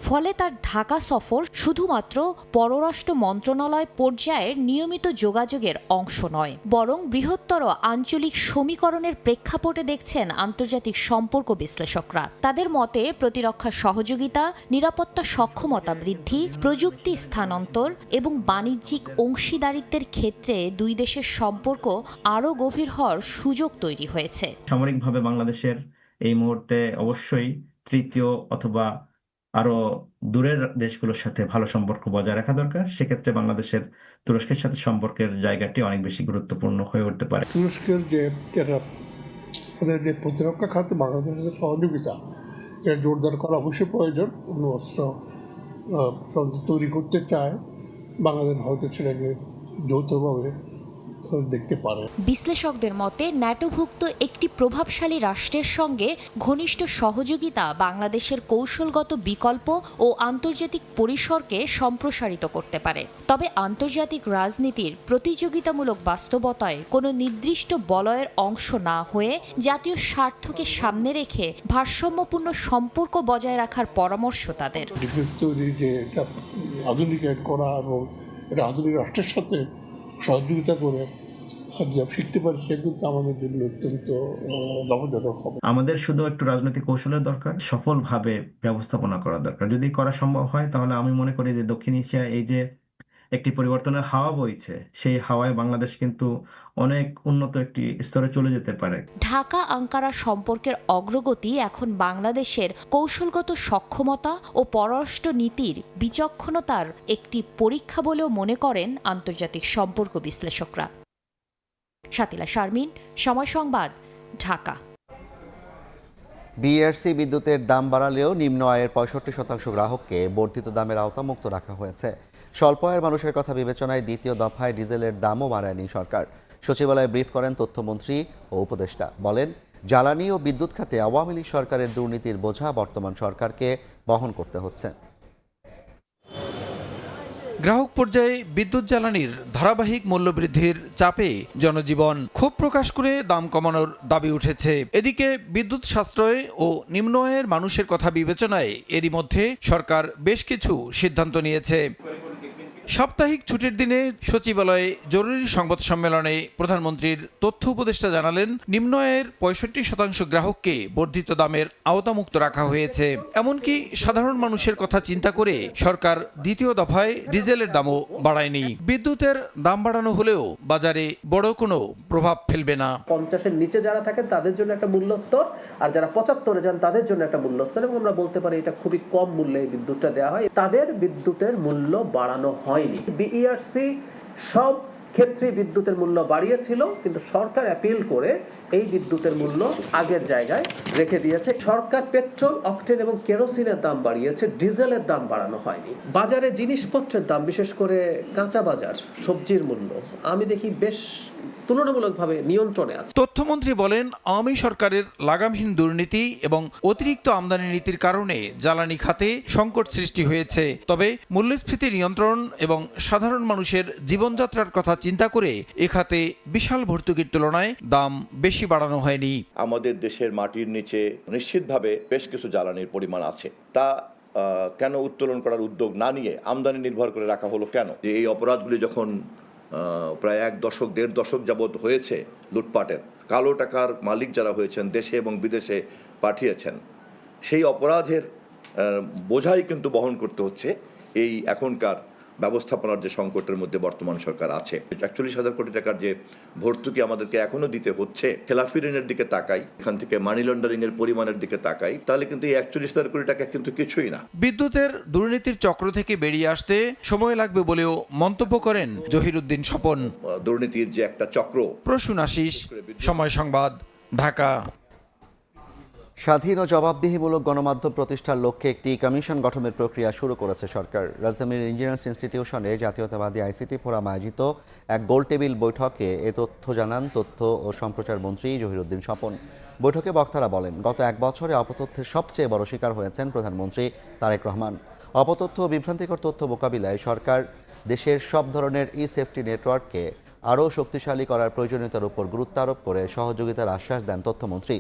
ফলে তার ঢাকা সফর শুধুমাত্র পররাষ্ট্র মন্ত্রণালয় পর্যায়ের নিয়মিত যোগাযোগের অংশ নয়, বরং বৃহত্তর আঞ্চলিক সমীকরণের প্রেক্ষাপটে দেখছেন আন্তর্জাতিক সম্পর্ক বিশ্লেষকরা। তাদের মতে প্রতিরক্ষা সহযোগিতা, নিরাপত্তা সক্ষমতা বৃদ্ধি, প্রযুক্তি স্থানান্তর এবং বাণিজ্যিক অংশীদারিত্বের ক্ষেত্রে দুই দেশের সম্পর্ক আরও গভীর হওয়ার সুযোগ তৈরি হয়েছে। সামরিকভাবে বাংলাদেশের এই মুহূর্তে অবশ্যই তৃতীয় অথবা আরো দূরের দেশগুলোর সাথে ভালো সম্পর্ক বজায় রাখা দরকার। সেক্ষেত্রে বাংলাদেশের তুরস্কের সাথে সম্পর্কের জায়গাটি অনেক বেশি গুরুত্বপূর্ণ হয়ে উঠতে পারে। তুরস্কের যে যে প্রতিরক্ষা খাতে বাংলাদেশের সহযোগিতা এটা জোরদার করা অবশ্যই প্রয়োজন। কোনো অস্ত্র তৈরি করতে চায় বাংলাদেশ হয়তো সেটাকে যৌথভাবে দেখতে পারে। বিশ্লেষকদের মতে ন্যাটোভুক্ত একটি প্রভাবশালী রাষ্ট্রের সঙ্গে ঘনিষ্ঠ সহযোগিতা বাংলাদেশের কৌশলগত বিকল্প ও আন্তর্জাতিক পরিসরকে সম্প্রসারিত করতে পারে। তবে আন্তর্জাতিক রাজনীতির প্রতিযোগিতামূলক বাস্তবতায় কোনো নির্দিষ্ট বলয়ের অংশ না হয়ে জাতীয় স্বার্থকে সামনে রেখে ভারসাম্যপূর্ণ সম্পর্ক বজায় রাখার পরামর্শ তাদের। ডিফেন্স তৈরি যে আধুনিকায়ন করা এবং এটা আধুনিক রাষ্ট্রের সাথে সহযোগিতা করে শিখতে পারি, সে কিন্তু আমাদের জন্য অত্যন্ত লাভজনক হবে। আমাদের শুধু একটু রাজনৈতিক কৌশলের দরকার, সফলভাবে ব্যবস্থাপনা করা দরকার। যদি করা সম্ভব হয় তাহলে আমি মনে করি যে দক্ষিণ এশিয়া এই যে একটি পরিবর্তনের হাওয়া বইছে, সেই হাওয়ায় বাংলাদেশ কিন্তু অনেক উন্নত একটি স্তরে চলে যেতে পারে। ঢাকা আঙ্কারা সম্পর্কের অগ্রগতি এখন বাংলাদেশের কৌশলগত সক্ষমতা ও পররাষ্ট্র নীতির বিচক্ষণতার একটি পরীক্ষা বলেও মনে করেন আন্তর্জাতিক সম্পর্ক বিশ্লেষকরা। শাতিলা শারমিন, সময় সংবাদ, ঢাকা। বিআরসি বিদ্যুতের দাম বাড়ালেও নিম্ন আয়ের 65% গ্রাহককে বর্ধিত দামের আওতামুক্ত রাখা হয়েছে। স্বল্প আয়ের মানুষের কথা বিবেচনায় দ্বিতীয় দফায় ডিজেলের দামও বাড়ায়নি সরকার। সচিবালয়ে ব্রিফ করেন তথ্যমন্ত্রী ও উপদেষ্টা। বলেন, জ্বালানি ও বিদ্যুৎ খাতে আওয়ামী লীগ সরকারের দুর্নীতির বোঝা বর্তমান সরকারকে বহন করতে হচ্ছে। গ্রাহক পর্যায়ে বিদ্যুৎ জ্বালানির ধারাবাহিক মূল্যবৃদ্ধির চাপে জনজীবন ক্ষোভ প্রকাশ করে দাম কমানোর দাবি উঠেছে। এদিকে বিদ্যুৎ সাশ্রয় ও নিম্ন আয়ের মানুষের কথা বিবেচনায় এরই মধ্যে সরকার বেশ কিছু সিদ্ধান্ত নিয়েছে। সাপ্তাহিক ছুটির দিনে সচিবালয়ে জরুরি সংবাদ সম্মেলনে প্রধানমন্ত্রীর তথ্য উপদেষ্টা জানালেন, নিম্ন আয়ের 65% গ্রাহককে বর্ধিত দামের আওতামুক্ত রাখা হয়েছে। এমনকি সাধারণ মানুষের কথা চিন্তা করে সরকার দ্বিতীয় দফায় ডিজেলের দামও বাড়ায়নি। বিদ্যুতের দাম বাড়ানো হলেও বাজারে বড় কোনো প্রভাব ফেলবে না। 50-এর নিচে যারা থাকেন তাদের জন্য একটা মূল্য স্তর, আর যারা 75-এ যান তাদের জন্য একটা মূল্য স্তর, এবং আমরা বলতে পারি এটা খুবই কম মূল্যে বিদ্যুৎটা দেওয়া হয়। তাদের বিদ্যুতের মূল্য বাড়ানো হয়নি। বিইআরসি সব ক্ষেত্রে বিদ্যুতের মূল্য বাড়িয়েছিল, কিন্তু সরকার অ্যাপিল করে এই বিদ্যুতের মূল্য আগের জায়গায় রেখে দিয়েছে। সরকার পেট্রোল, অকটেন এবং কেরোসিনের দাম বাড়িয়েছে, ডিজেলের দাম বাড়ানো হয়নি। বাজারে জিনিসপত্রের দাম, বিশেষ করে কাঁচা বাজার, সবজির মূল্য আমি দেখি বেশ তুলনামূলকভাবে নিয়ন্ত্রণে আছে। তথ্যমন্ত্রী বলেন, আওয়ামী সরকারের লাগামহীন দুর্নীতি এবং অতিরিক্ত আমদানি নীতির কারণে জ্বালানি খাতে সংকট সৃষ্টি হয়েছে। তবে মূল্যস্ফীতি নিয়ন্ত্রণ এবং সাধারণ মানুষের জীবনযাত্রার কথা চিন্তা করে এ খাতে বিশাল ভর্তুকির তুলনায় দাম বেশি বাড়ানো হয়নি। আমাদের দেশের মাটির নিচে নিশ্চিতভাবে বেশ কিছু জ্বালানির পরিমাণ আছে, তা কেন উত্তোলন করার উদ্যোগ না নিয়ে আমদানি নির্ভর করে রাখা হলো কেন? যে এই অপরাধগুলি যখন প্রায় 1 দশক 1.5 দশক যাবৎ হয়েছে, লুটপাটের কালো টাকার মালিক যারা হয়েছেন দেশে এবং বিদেশে পাঠিয়েছেন, সেই অপরাধের বোঝাই কিন্তু বহন করতে হচ্ছে এই এখনকার ব্যবস্থাপনার যে সংকটের মধ্যে বর্তমান সরকার আছে। 41,000 কোটি টাকার যে ভর্তুকি আমাদেরকে এখনো দিতে হচ্ছে, খেলাফি ঋণের দিকে তাকাই, এখান থেকে মানি লন্ডারিং এর পরিমাণের দিকে তাকাই, তাহলে কিন্তু এই 41,000 কোটি টাকা কিন্তু কিছুই না। বিদ্যুতের দুর্নীতির চক্র থেকে বেরিয়ে আসতে সময় লাগবে বলেও মন্তব্য করেন জহিরুদ্দিন স্বপন। দুর্নীতির যে একটা চক্র। প্রসূন আশিস, সময় সংবাদ, ঢাকা। স্বাধীন ও জবাবদিহিমূলক গণমাধ্যম প্রতিষ্ঠার লক্ষ্যে একটি কমিশন গঠনের প্রক্রিয়া শুরু করেছে সরকার। রাজধানীর ইঞ্জিনিয়ার্স ইনস্টিটিউশনে জাতীয়তাবাদী আইসিটি ফোরাম আয়োজিত এক গোলটেবিল বৈঠকে এ তথ্য জানান তথ্য ও সম্প্রচার মন্ত্রী জহিরুদ্দিন স্বপন। বৈঠকে বক্তারা বলেন, গত 1 বছরে অপতথ্যের সবচেয়ে বড় শিকার হয়েছেন প্রধানমন্ত্রী তারেক রহমান। অপতথ্য ও বিভ্রান্তিকর তথ্য মোকাবিলায় সরকার দেশের সব ধরনের ই-সেফটি নেটওয়ার্ককে আরও শক্তিশালী করার প্রয়োজনীয়তার উপর গুরুত্ব আরোপ করে সহযোগিতার আশ্বাস দেন তথ্যমন্ত্রী।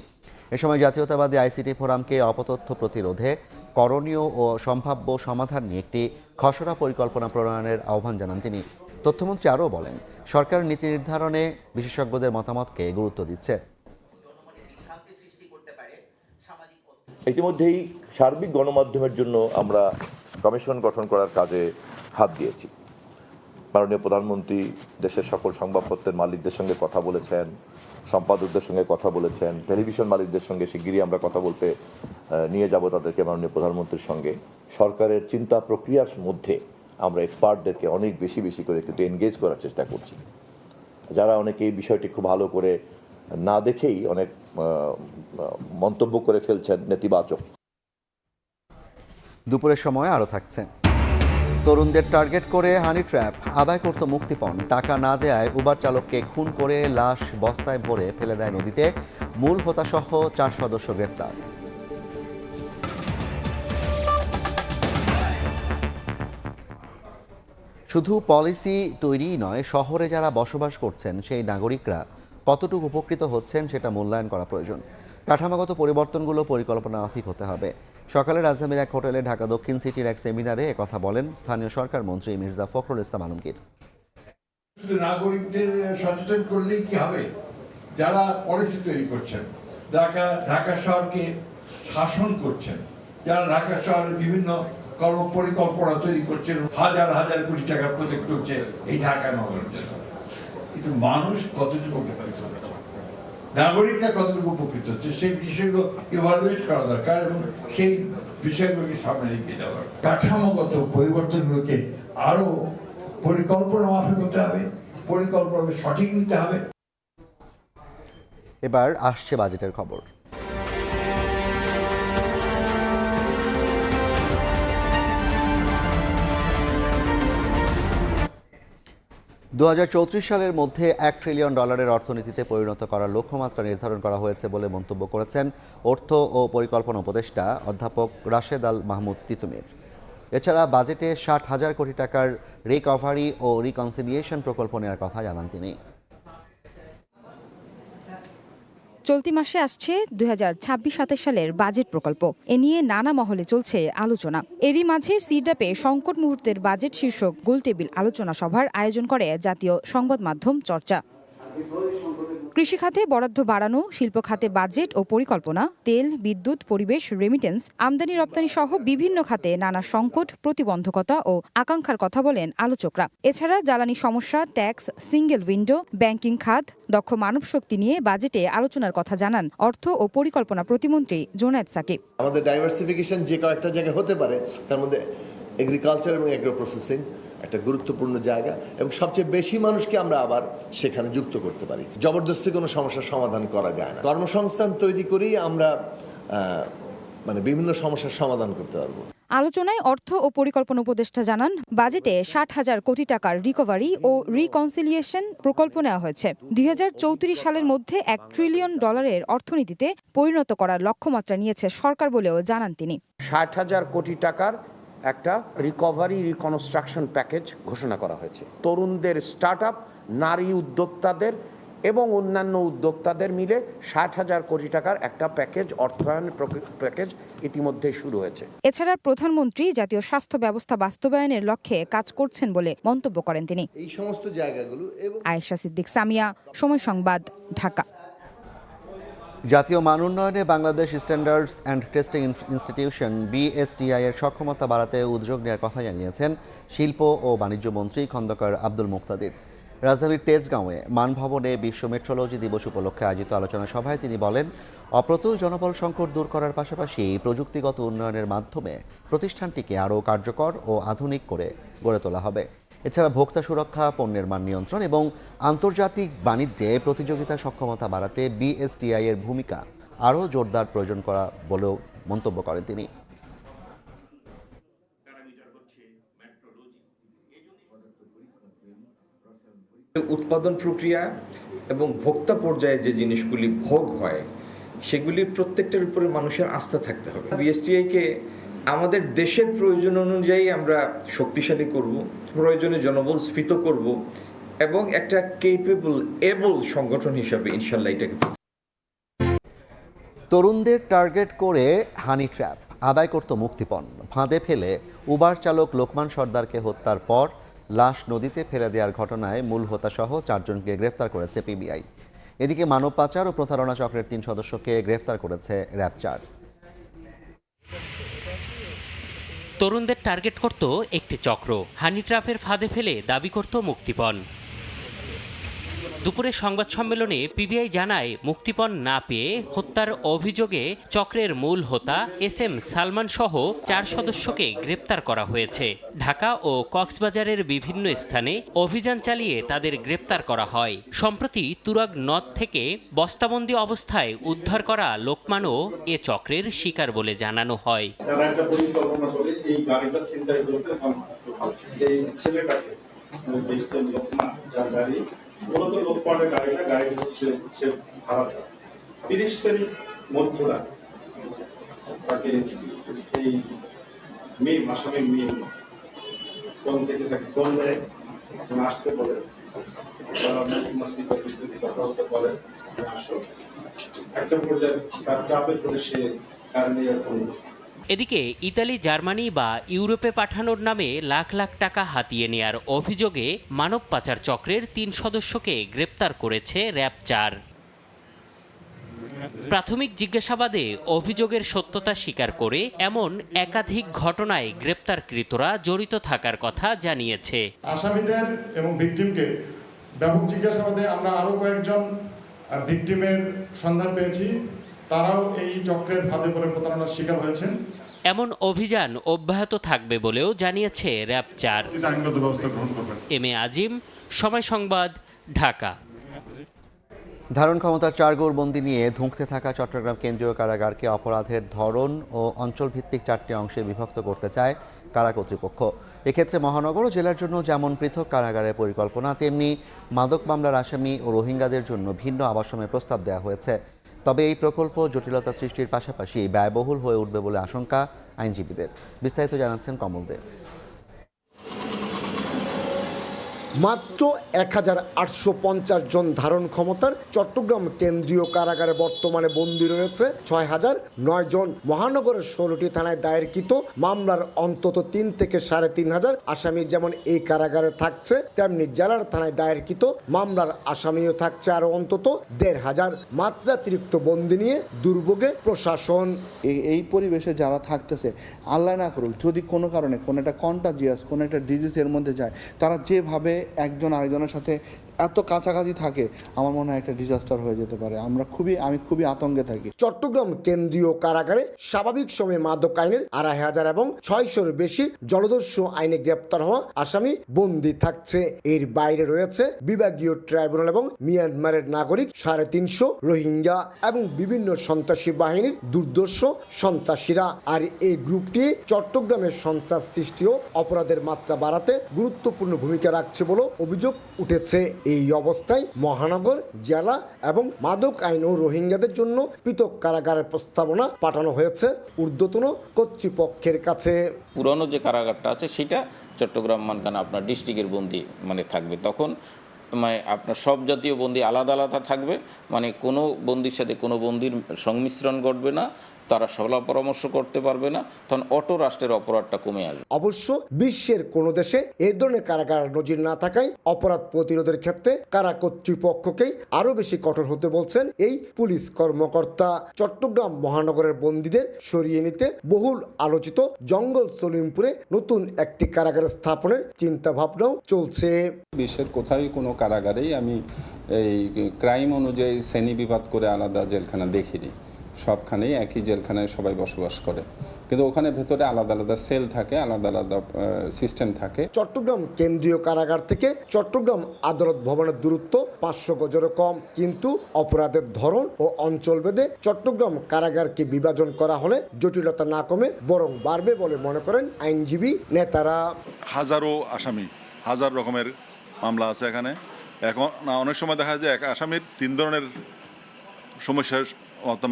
এ সময় জাতীয়তাবাদী আইসিটি ফোরামকে অপতথ্য প্রতিরোধে করণীয় ও সম্ভাব্য সমাধান নিয়ে একটি খসড়া পরিকল্পনা প্রণয়নের আহ্বান জানান তিনি। তথ্যমন্ত্রী আরও বলেন, সরকার নীতি নির্ধারণে বিশেষজ্ঞদের মতামতকে গুরুত্ব দিচ্ছে। ইতিমধ্যেই সার্বিক গণমাধ্যমের জন্য আমরা কমিশন গঠন করার কাজে হাত দিয়েছি। মাননীয় প্রধানমন্ত্রী দেশের সকল সংবাদপত্রের মালিকদের সঙ্গে কথা বলেছেন, সম্পাদকদের সঙ্গে কথা বলেছেন, টেলিভিশন মালিকদের সঙ্গে শিগগিরই আমরা কথা বলতে নিয়ে যাব তাদেরকে মাননীয় প্রধানমন্ত্রীর সঙ্গে। সরকারের চিন্তা প্রক্রিয়ার মধ্যে আমরা এক্সপার্টদেরকে অনেক বেশি করে কিন্তু এনগেজ করার চেষ্টা করছি, যারা অনেকে এই বিষয়টি খুব ভালো করে না দেখেই অনেক মন্তব্য করে ফেলছেন নেতিবাচক। দুপুরের সময় আরও থাকছে, তরুণদের টার্গেট করে হানি ট্র্যাপ, আদায় করত মুক্তিপণ, টাকা না দেয়ায় উবার চালককে খুন করে লাশ বস্তায় ভরে ফেলে দেয় নদীতে, মূল হোতাসহ 4 সদস্য গ্রেপ্তার। শুধু পলিসি তৈরিই নয়, শহরে যারা বসবাস করছেন সেই নাগরিকরা কতটুকু উপকৃত হচ্ছেন সেটা মূল্যায়ন করা প্রয়োজন। কাঠামোগত পরিবর্তনগুলো পরিকল্পনা মাফিক হতে হবে। সকালে রাজধানীর এক হোটেলে ঢাকা দক্ষিণ সিটির এক সেমিনারে একথা বলেন স্থানীয় সরকার মন্ত্রী মির্জা ফখরুল ইসলাম আলমগীর। নাগরিকদের সচেতন করলেই কি হবে? যারা পলিসি তৈরি করছেন, ঢাকা শহরকে শাসন করছেন, যারা ঢাকা শহরের বিভিন্ন কর্মপরিকল্পনা তৈরি করছেন, হাজার কোটি টাকা প্রজেক্ট করছে এই ঢাকা নগরের জন্য, কিন্তু মানুষ কতটুকু উপকৃত হচ্ছে, নাগরিকরা কতটুকু উপকৃত হচ্ছে, সেই বিষয়গুলো ইভালুয়েট করা দরকার এবং সেই বিষয়গুলোকে সামনে এগিয়ে দেওয়া। কাঠামোগত পরিবর্তনগুলোকে আরো পরিকল্পনা মাফিক হতে হবে, পরিকল্পনা সঠিক নিতে হবে। এবার আসছে বাজেটের খবর। 2034 সালের মধ্যে $1 ট্রিলিয়ন অর্থনীতিতে পরিণত করার লক্ষ্যমাত্রা নির্ধারণ করা হয়েছে বলে মন্তব্য করেছেন অর্থ ও পরিকল্পনা উপদেষ্টা অধ্যাপক রাশেদ আল মাহমুদ তিতুমির। এছাড়া বাজেটে 60,000 কোটি টাকার রিকভারি ও রিকনসিলিয়েশন প্রকল্প নেওয়ার কথা জানান তিনি। চলতি মাসে আসছে 2026-27 সালের বাজেট প্রকল্প। এ নিয়ে নানা মহলে চলছে আলোচনা। এরই মাঝে সিরডাপে সংকট মুহূর্তের বাজেট শীর্ষক গোলটেবিল আলোচনা সভার আয়োজন করে জাতীয় সংবাদ মাধ্যম চর্চা। কৃষি খাতে বরাদ্দ বাড়ানো, শিল্প খাতে বাজেট ও পরিকল্পনা, তেল, বিদ্যুৎ, পরিবেশ, রেমিটেন্স, আমদানি রপ্তানি সহ বিভিন্ন খাতে নানা সংকট, প্রতিবন্ধকতা ও আকাঙ্ক্ষার কথা বলেন আলোচকরা। এছাড়া জ্বালানি সমস্যা, ট্যাক্স, সিঙ্গেল উইন্ডো, ব্যাংকিং খাত, দক্ষ মানব শক্তি নিয়ে বাজেটে আলোচনার কথা জানান অর্থ ও পরিকল্পনা প্রতিমন্ত্রী জোনায়েদ সাকিব। আমাদের ডাইভার্সিফিকেশন যে কয়েকটা জায়গায় হতে পারে, তার মধ্যে এগ্রিকালচার এবং এগ্রো প্রসেসিং একটা গুরুত্বপূর্ণ জায়গা, এবং সবচেয়ে বেশি মানুষকে আমরা আবার সেখানে যুক্ত করতে পারি। জবরদস্তি কোনো সমস্যার সমাধান করা যায় না। কর্মসংস্থান তৈরি করেই আমরা বিভিন্ন সমস্যার সমাধান করতে পারবো। আলোচনায় অর্থ ও পরিকল্পনা উপদেষ্টা জানান, বাজেটে 60,000 কোটি টাকার রিকভারি ও রিকনসিলিয়েশন প্রকল্প নেওয়া হয়েছে। 2034 সালের মধ্যে $1 ট্রিলিয়ন অর্থনীতিতে পরিণত করার লক্ষ্যমাত্রা নিয়েছে সরকার বলেও জানান তিনি। 60,000 কোটি টাকার একটা রিকভারি রিকনস্ট্রাকশন প্যাকেজ ঘোষণা করা হয়েছে। তরুণদের স্টার্টআপ, নারী উদ্যোক্তাদের এবং অন্যান্য উদ্যোক্তাদের মিলে 60,000 কোটি টাকার একটা প্যাকেজ, অর্থায়ন প্যাকেজ ইতিমধ্যে শুরু হয়েছে। এছাড়া প্রধানমন্ত্রী জাতীয় স্বাস্থ্য ব্যবস্থা বাস্তবায়নের লক্ষ্যে কাজ করছেন বলে মন্তব্য করেন তিনি। এই সমস্ত জায়গাগুলো। আয়েশা সিদ্দিক সামিয়া, সময় সংবাদ, ঢাকা। জাতীয় মান উন্নয়নে Bangladesh standards and testing institution BSTI এর সক্ষমতা বাড়াতে উদ্যোগ নেওয়ার কথা জানিয়েছেন শিল্প ও বাণিজ্য মন্ত্রী খন্দকার আব্দুল মুক্তাদির। রাজধানীর তেজগাঁওয়ে মানভবনে বিশ্ব মেট্রোলজি দিবস উপলক্ষে আয়োজিত আলোচনা সভায় তিনি বলেন, অপ্রতুল জনবল সংকট দূর করার পাশাপাশি প্রযুক্তিগত উন্নয়নের মাধ্যমে প্রতিষ্ঠানটিকে আরও কার্যকর ও আধুনিক করে গড়ে তোলা হবে। এছাড়া ভোক্তা সুরক্ষা, পণ্যের মান নিয়ন্ত্রণ এবং আন্তর্জাতিক বাণিজ্যে প্রতিযোগিতার সক্ষমতা বাড়াতে BSTI এর ভূমিকা আরও জোরদার প্রয়োজন করা বলেও মন্তব্য করেন তিনি। উৎপাদন প্রক্রিয়া এবং ভোক্তা পর্যায়ে যে জিনিসগুলি ভোগ হয়, সেগুলির প্রত্যেকটার উপরে মানুষের আস্থা থাকতে হবে। BSTI-কে আমাদের দেশের প্রয়োজন অনুযায়ী আমরা শক্তিশালী করব, প্রয়োজনে জনবল স্ফীত করব এবং একটা এবল সংগঠন হিসাবে ইনশাল্লাহ এটাকে। তরুণদের টার্গেট করে হানি ট্র্যাপ আদায় করত মুক্তিপণ, ফাঁদে ফেলে উবার চালক লোকমান সর্দারকে হত্যার পর লাশ নদীতে ফেলে দেওয়ার ঘটনায় মূল হোতাসহ 4 জনকে গ্রেফতার করেছে PBI। এদিকে মানব পাচার ও প্রতারণা চক্রের 3 সদস্যকে গ্রেফতার করেছে র্যাব 4। তরুণদের টার্গেট করত একটি চক্র, হানি ট্র্যাপের ফাঁদে ফেলে দাবি করত মুক্তিপণ। দুপুরে সংবাদ সম্মেলনে PBI জানায়, মুক্তিপণ না পেয়ে হত্যার অভিযোগে চক্রের মূল হোতা SM সালমান সহ 4 সদস্যকে গ্রেপ্তার করা হয়েছে। ঢাকা ও কক্সবাজারের বিভিন্ন স্থানে অভিযান চালিয়ে তাদের গ্রেপ্তার করা হয়। সম্প্রতি তুরাগ নদ থেকে বস্তাবন্দি অবস্থায় উদ্ধার করা লোকমানও এ চক্রের শিকার বলে জানানো হয়। মূলত লোকপানের গাড়ি হচ্ছে সে ভাড়া চায় 30 তারিখ মধ্যরা তাকে এই আসামি মিম ফোন থেকে তাকে ফোন দেয়, আসতে বলে, কথা বলতে বলে, আসো একটা পর্যায়ে তার চাপের করে সে কারণ এদিকে ইতালি, জার্মানি বা ইউরোপে পাঠানোর নামে লাখ লাখ টাকা হাতিয়ে নেয়ার অভিযোগে মানব পাচার চক্রের 3 সদস্যকে গ্রেপ্তার করেছে র্যাব 4। প্রাথমিক জিজ্ঞাসাবাদে অভিযোগের সত্যতা স্বীকার করে এমন একাধিক ঘটনায় গ্রেপ্তারকৃতরা জড়িত থাকার কথা জানিয়েছে। আসামিদের এবং ভিকটিমকে ব্যাপক জিজ্ঞাসাবাদে আমরা আরও কয়েকজন ভিকটিমের সন্ধান পেয়েছি, তারাও এই চক্রের ফাঁদে পড়ে প্রতারণার শিকার হয়েছেন। এমন অভিযান অব্যাহত থাকবে বলেও জানিয়েছে র্যাব 4। এম এ আজিম, সময় সংবাদ, ঢাকা। ধারণ ক্ষমতার 4 গৌরবন্দী নিয়ে ধুঁকতে থাকা চট্টগ্রাম কেন্দ্রীয় কারাগারকে অপরাধের ধরন ও অঞ্চলভিত্তিক 4টি অংশে বিভক্ত করতে চায় কারা কর্তৃপক্ষ। এক্ষেত্রে মহানগর ও জেলার জন্য যেমন পৃথক কারাগারের পরিকল্পনা, তেমনি মাদক মামলার আসামি ও রোহিঙ্গাদের জন্য ভিন্ন আবাসনের প্রস্তাব দেওয়া হয়েছে। তবে এই প্রকল্প জটিলতা সৃষ্টির পাশাপাশি ব্যয়বহুল হয়ে উঠবে বলে আশঙ্কা আইনজীবীদের। বিস্তারিত জানাচ্ছেন কমল দেব। মাত্র ১,৮৫০ জন ধারণ ক্ষমতার চট্টগ্রাম কেন্দ্রীয় কারাগারে বর্তমানে বন্দী রয়েছে ৬,০০৯ জন। মহানগরের ১৬টি থানায় দায়েরকৃত মামলার অন্তত ৩ থেকে ৩,৫০০ আসামি যেমন এই কারাগারে থাকছে, তেমনি জেলার থানায় দায়েরকৃত মামলার আসামিও থাকছে আরও অন্তত ১,৫০০। মাত্রাতিরিক্ত বন্দী নিয়ে দুর্ভোগে প্রশাসন। এই পরিবেশে যারা থাকতেছে, আল্লাহ না করুক যদি কোনো কারণে কোনো একটা কন্টাজিয়াস কোনো একটা ডিজিজের মধ্যে যায়, তারা যেভাবে একজন আরেকজনের সাথে এত কাছাকাছি থাকে, আমার মনে হয় একটা ডিজাস্টার হয়ে যেতে পারে। আমি খুবই আতঙ্কে থাকি। চট্টগ্রাম কেন্দ্রীয় কারাগারে স্বাভাবিক সময়ে মাদক আইনের ২,৫০০ এবং ৬০০-র বেশি জলদস্যু আইনে গ্রেপ্তার হওয়া আসামি বন্দী থাকছে। এর বাইরে রয়েছে বিভাগীয় ট্রাইব্যুনাল এবং মিয়ানমারের নাগরিক ৩৫০ রোহিঙ্গা এবং বিভিন্ন সন্ত্রাসী বাহিনীর দুর্ধর্ষ সন্ত্রাসীরা। আর এই গ্রুপটি চট্টগ্রামের সন্ত্রাস সৃষ্টি ও অপরাধের মাত্রা বাড়াতে গুরুত্বপূর্ণ ভূমিকা রাখছে বলে অভিযোগ উঠেছে। এই অবস্থায় মহানগর, জেলা এবং মাদক আইন ও রোহিঙ্গাদের জন্য পৃথক কারাগারের প্রস্তাবনা পাঠানো হয়েছে ঊর্ধ্বতন কর্তৃপক্ষের কাছে। পুরনো যে কারাগারটা আছে সেটা চট্টগ্রাম মানকানা আপনার ডিস্ট্রিক্টের বন্দি থাকবে, তখন আপনার সব জাতীয় বন্দি আলাদা আলাদা থাকবে, কোনো বন্দির সাথে কোনো বন্দির সংমিশ্রণ ঘটবে না, তারা সলা পরামর্শ করতে পারবে না, তখন অটো রাষ্ট্রের অপরাধটা কমে আসবে। অবশ্য বিশ্বের কোনো দেশে এই ধরনের কারাগার নজির না থাকায় অপরাধ প্রতিরোধের ক্ষেত্রে কারা কর্তৃপক্ষকেই আরও বেশি কঠোর হতে বলছেন এই পুলিশ কর্মকর্তা। চট্টগ্রাম মহানগরের বন্দীদের সরিয়ে নিতে বহুল আলোচিত জঙ্গল সলিমপুরে নতুন একটি কারাগার স্থাপনের চিন্তা ভাবনাও চলছে। বিশ্বের কোথাও কোনো কারাগারেই আমি এই ক্রাইম অনুযায়ী শ্রেণী বিভাগ করে আলাদা জেলখানা দেখিনি। সবখানেই একই জেলখানায় সবাই বসবাস করে, কিন্তু ওখানে ভেতরে আলাদা আলাদা সেল থাকে, আলাদা আলাদা সিস্টেম থাকে। চট্টগ্রাম কেন্দ্রীয় কারাগার থেকে চট্টগ্রাম আদালত ভবনের দূরত্ব ৫০০ গজেরও কম, কিন্তু অপরাধের ধরন ও অঞ্চল ভেদে চট্টগ্রাম কারাগারকে বিভাজন করা হলে জটিলতা না কমে বরং বাড়বে বলে মনে করেন আইনজীবী নেতারা। হাজারো আসামি, হাজার রকমের মামলা আছে এখানে। এখন অনেক সময় দেখা যায় এক আসামির ৩ ধরনের সমস্যার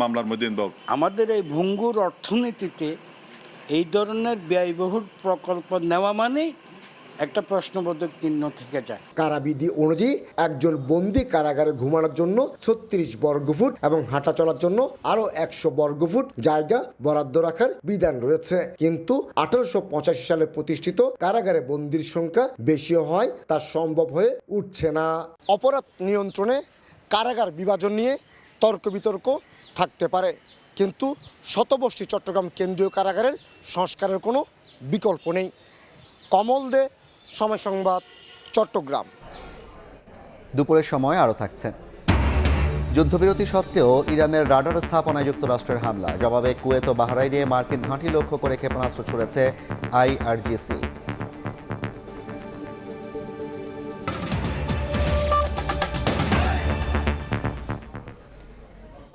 মামলার মধ্যে ইনভলভ। আমাদের এই ভঙ্গুর অর্থনীতিতে এই ধরনের ব্যয়বহুল প্রকল্প নেওয়া মানেই একটা প্রশ্নবোধক চিহ্ন থেকে যায়। কারাবিধি অনুযায়ী একজন বন্দী কারাগারে ঘুমানোর জন্য ৩৬ বর্গফুট এবং হাঁটা চলার জন্য আরো ১০০ বর্গফুট জায়গা বরাদ্দ রাখার বিধান রয়েছে, কিন্তু ১৮৮৫ সালে প্রতিষ্ঠিত কারাগারে বন্দীর সংখ্যা বেশি হয় তা সম্ভব হয়ে উঠছে না। অপরাধ নিয়ন্ত্রণে কারাগার বিভাজন নিয়ে তর্ক বিতর্ক থাকতে পারে, কিন্তু শতবর্ষী চট্টগ্রাম কেন্দ্রীয় কারাগারের সংস্কারের কোনো বিকল্প নেই। কমল দে, সময় সংবাদ, চট্টগ্রাম। দুপুরের সময় আরও থাকছে। যুদ্ধবিরতি সত্ত্বেও ইরানের রাডার স্থাপনায় যুক্তরাষ্ট্রের হামলা, জবাবে কুয়েত ও বাহরাইনে মার্কিন ঘাঁটি লক্ষ্য করে ক্ষেপণাস্ত্র ছুড়েছে IRGC।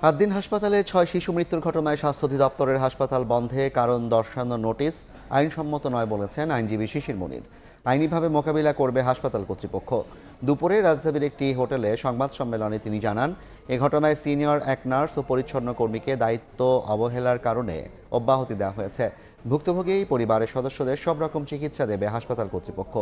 হাদ্দিন হাসপাতালে ৬ শিশু মৃত্যুর ঘটনায় স্বাস্থ্য অধিদপ্তরের হাসপাতাল বন্ধে কারণ দর্শানোর নোটিশ আইনসম্মত নয় বলেছেন আইনজীবী শিশির মনির। আইনিভাবে মোকাবিলা করবে হাসপাতাল কর্তৃপক্ষ। দুপুরে রাজধানীর একটি হোটেলে সংবাদ সম্মেলনে তিনি জানান, এ ঘটনায় সিনিয়র এক নার্স ও পরিচ্ছন্ন কর্মীকে দায়িত্ব অবহেলার কারণে অব্যাহতি দেওয়া হয়েছে। ভুক্তভোগী পরিবারের সদস্যদের সব রকম চিকিৎসা দেবে হাসপাতাল কর্তৃপক্ষ।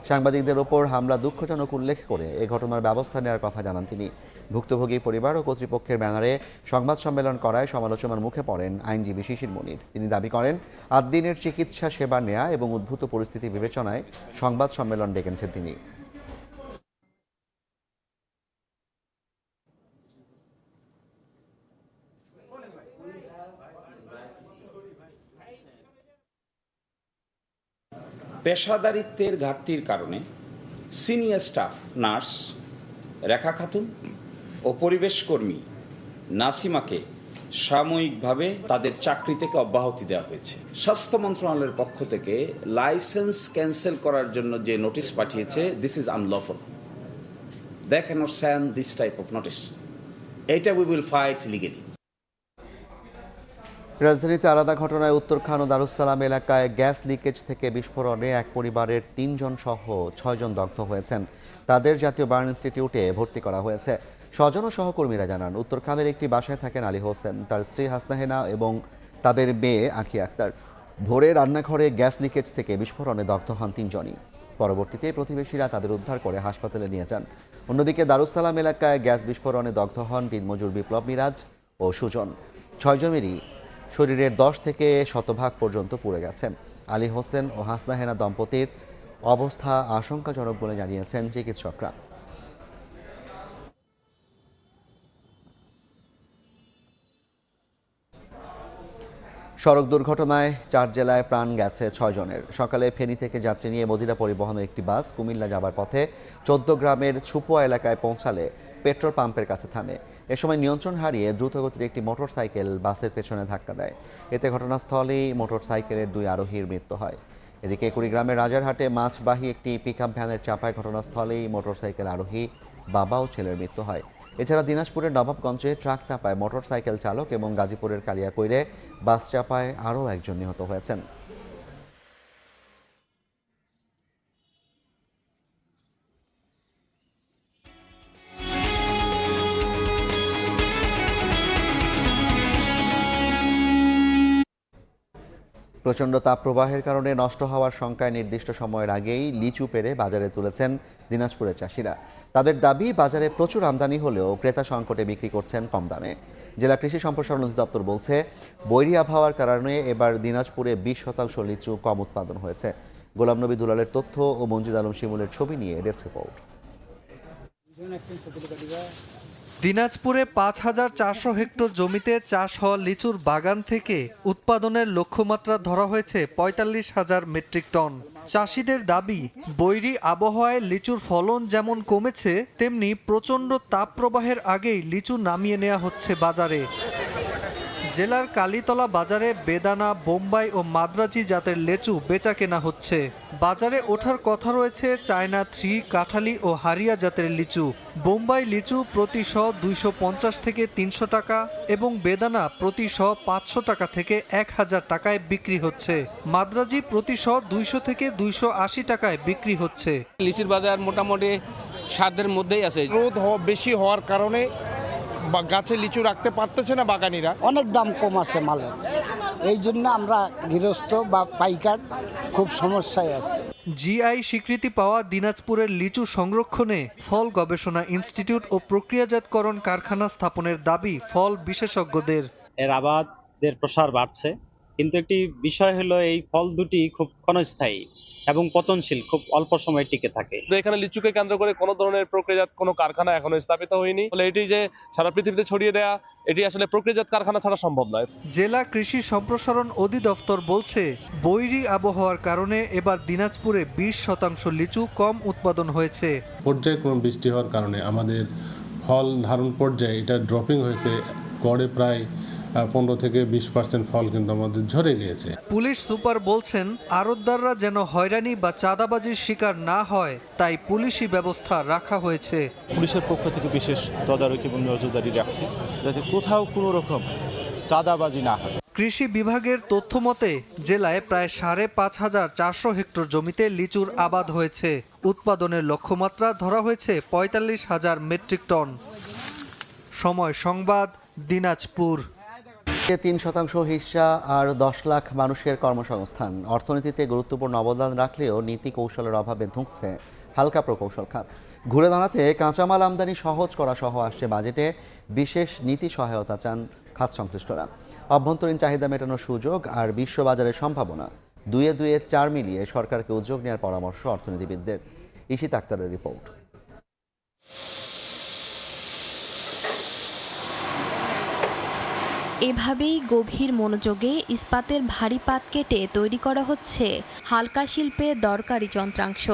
সাংবাদিকদের ওপর হামলা দুঃখজনক উল্লেখ করে এ ঘটনার ব্যবস্থা নেওয়ার কথা জানান তিনি। ভুক্তভোগী পরিবার ও কর্তৃপক্ষের ব্যানারে সংবাদ সম্মেলন করায় সমালোচনার মুখে পড়েন আইনজীবী শিশির মনির। তিনি দাবি করেন, আদ্দিনের চিকিৎসা সেবা নেয়া এবং উদ্ভূত পরিস্থিতি বিবেচনায় সংবাদ সম্মেলন ডেকেছেন তিনি। পেশাদারিত্বের ঘাটতির কারণে সিনিয়র স্টাফ নার্স রেখা খাতুন ও পরিবেশ কর্মী নাসিমাকে সাময়িকভাবে তাদের চাকরি থেকে অব্যাহতি দেওয়া হয়েছে। স্বাস্থ্য মন্ত্রণালয়ের পক্ষ থেকে লাইসেন্স ক্যান্সেল করার জন্য যে নোটিশ পাঠিয়েছে, this is unlawful. They cannot send this type of notice. এটা উই উইল ফাইট লিগালি। রাজধানীতে আলাদা ঘটনায় উত্তরখান ও দারুসালাম এলাকায় গ্যাস লিকেজ থেকে বিস্ফোরণে এক পরিবারের ৩ জন সহ ৬ জন দগ্ধ হয়েছেন। তাদের জাতীয় বার্ন ইনস্টিটিউটে ভর্তি করা হয়েছে। স্বজন ও সহকর্মীরা জানান, উত্তরখামের একটি বাসায় থাকেন আলী হোসেন, তার স্ত্রী হাসনা হেনা এবং তাদের মেয়ে আঁখি আক্তার। ভোরে রান্নাঘরে গ্যাস লিকেজ থেকে বিস্ফোরণে দগ্ধ হন ৩ জনই। পরবর্তীতে প্রতিবেশীরা তাদের উদ্ধার করে হাসপাতালে নিয়ে যান। অন্যদিকে দারুসালাম এলাকায় গ্যাস বিস্ফোরণে দগ্ধ হন দিনমজুর বিপ্লব মিরাজ ও সুজন। 6 জনেরই শরীরের 10 থেকে 100% পর্যন্ত পুড়ে গেছে। আলী হোসেন ও হাসনা হেনা দম্পতির অবস্থা আশঙ্কাজনক বলে জানিয়েছেন চিকিৎসকরা। সড়ক দুর্ঘটনায় 4 জেলায় প্রাণ গেছে 6 জনের। সকালে ফেনী থেকে যাত্রী নিয়ে মদিনা পরিবহনের একটি বাস কুমিল্লা যাবার পথে 14 গ্রামের ছুপুয়া এলাকায় পৌঁছালে পেট্রোল পাম্পের কাছে থামে। এ সময় নিয়ন্ত্রণ হারিয়ে দ্রুতগতির একটি মোটরসাইকেল বাসের পেছনে ধাক্কা দেয়। এতে ঘটনাস্থলেই মোটরসাইকেলের 2 আরোহীর মৃত্যু হয়। এদিকে কুড়িগ্রামের রাজারহাটে মাছবাহী একটি পিকআপ ভ্যানের চাপায় ঘটনাস্থলেই মোটরসাইকেল আরোহী বাবা ও ছেলের মৃত্যু হয়। এছাড়া দিনাজপুরের নবাবগঞ্জে ট্রাক চাপায় মোটরসাইকেল চালক এবং গাজীপুরের কালিয়াকৈরে বাস চাপায় আরও একজন নিহত হয়েছেন। প্রচণ্ড তাপপ্রবাহের কারণে নষ্ট হওয়ার শঙ্কায় নির্দিষ্ট সময়ের আগেই লিচু পেড়ে বাজারে তুলেছেন দিনাজপুরের চাষিরা। তাদের দাবি, বাজারে প্রচুর আমদানি হলেও ক্রেতা সংকটে বিক্রি করছেন কম দামে। জেলা কৃষি সম্প্রসারণ অধিদপ্তর বলছে, বৈরী আবহাওয়ার কারণে এবার দিনাজপুরে 20% লিচু কম উৎপাদন হয়েছে। গোলাম নবী দুলালের তথ্য ও মঞ্জিদ আলম শিমুলের ছবি নিয়ে ডেস্ক রিপোর্ট। দিনাজপুরে ৫,৪০০ হেক্টর জমিতে চাষ হওয়া লিচুর বাগান থেকে উৎপাদনের লক্ষ্যমাত্রা ধরা হয়েছে ৪৫,০০০ মেট্রিক টন। চাষিদের দাবি, বৈরী আবহাওয়ায় লিচুর ফলন যেমন কমেছে, তেমনি প্রচণ্ড তাপপ্রবাহের আগেই লিচু নামিয়ে নেওয়া হচ্ছে বাজারে। জেলার কালীতলা বাজারে বেদানা, বোম্বাই ও মাদ্রাজি জাতের লিচু বেচা কেনা হচ্ছে। বাজারে ওঠার কথা রয়েছে চায়না 3, কাঠালি ও হারিয়া জাতের লিচু। বোম্বাই লিচু প্রতি শ 250 থেকে 300 টাকা এবং বেদানা প্রতি শ 500 টাকা থেকে 1000 টাকায় বিক্রি হচ্ছে। মাদ্রাজি প্রতি শ 200 থেকে 280 টাকায় বিক্রি হচ্ছে। লিচির বাজার মোটামুটি সাধ্যের মধ্যেই আছে। রোদ বেশি হওয়ার কারণে গাছে লিচু রাখতে পারতেছে না বাগানিরা। অনেক দাম কম আছে মালের, এই জন্য আমরা গৃহস্থ বা পাইকার খুব সমস্যায় আছে। জিআই স্বীকৃতি পাওয়া দিনাজপুরের লিচু সংরক্ষণে ফল গবেষণা ইনস্টিটিউট ও প্রক্রিয়াজাতকরণ কারখানা স্থাপনের দাবি ফল বিশেষজ্ঞদের। এর আবাদের প্রসার বাড়ছে, কিন্তু একটি বিষয় হলো এই ফল দুটি খুব ক্ষণস্থায়ী এবং পতনশীল, খুব অল্প সময় টিকে থাকে। এখানে লিচুকে কেন্দ্র করে কোনো ধরনের প্রক্রিয়াজাত কোনো কারখানা এখনো স্থাপিত হয়নি। এটি যে সারা পৃথিবীতে ছড়িয়ে দেয়া, এটি আসলে প্রক্রিয়াজাত কারখানা ছাড়া সম্ভব নয়। জেলা কৃষি সম্প্রসারণ অধিদপ্তর বলছে, বৈরী আবহাওয়ার কারণে এবার দিনাজপুরে 20% লিচু কম উৎপাদন হয়েছে। পর্যায়ক্রমে বৃষ্টি হওয়ার কারণে আমাদের ফল ধারণ পর্যায়ে এটা ড্রপিং হয়েছে। গড়ে প্রায় 15 থেকে 20% ফল কিন্তু আমাদের ঝরে গিয়েছে। পুলিশ সুপার বলছেন, আড়তদাররা যেন হয়রানি বা চাঁদাবাজির শিকার না হয়, তাই পুলিশি ব্যবস্থা রাখা হয়েছে। পুলিশের পক্ষ থেকে বিশেষ তদারকি এবং নজরদারি রাখছে, যাতে কোথাও কোনো রকম চাঁদাবাজি না হয়। কৃষি বিভাগের তথ্য মতে জেলায় প্রায় ৫,৫৪০ হেক্টর জমিতে লিচুর আবাদ হয়েছে। উৎপাদনের লক্ষ্যমাত্রা ধরা হয়েছে ৪৫,০০০ মেট্রিক টন। সময় সংবাদ, দিনাজপুর। 3% হিস্সা আর 10 লাখ মানুষের কর্মসংস্থান। অর্থনীতিতে গুরুত্বপূর্ণ অবদান রাখলেও নীতি কৌশলের অভাবে ধুঁকছে হালকা প্রকৌশল খাত। ঘুরে দাঁড়াতে কাঁচামাল আমদানি সহজ করা সহ আসছে বাজেটে বিশেষ নীতি সহায়তা চান খাত সংশ্লিষ্টরা। অভ্যন্তরীণ চাহিদা মেটানোর সুযোগ আর বিশ্ববাজারের সম্ভাবনা দুয়ে 4 মিলিয়ে সরকারকে উদ্যোগ নেওয়ার পরামর্শ অর্থনীতিবিদদের। ইশিত আক্তারের রিপোর্ট। এভাবেই গভীর মনোযোগে ইস্পাতের ভারী পাত কেটে তৈরি করা হচ্ছে হালকা শিল্পের দরকারি যন্ত্রাংশ।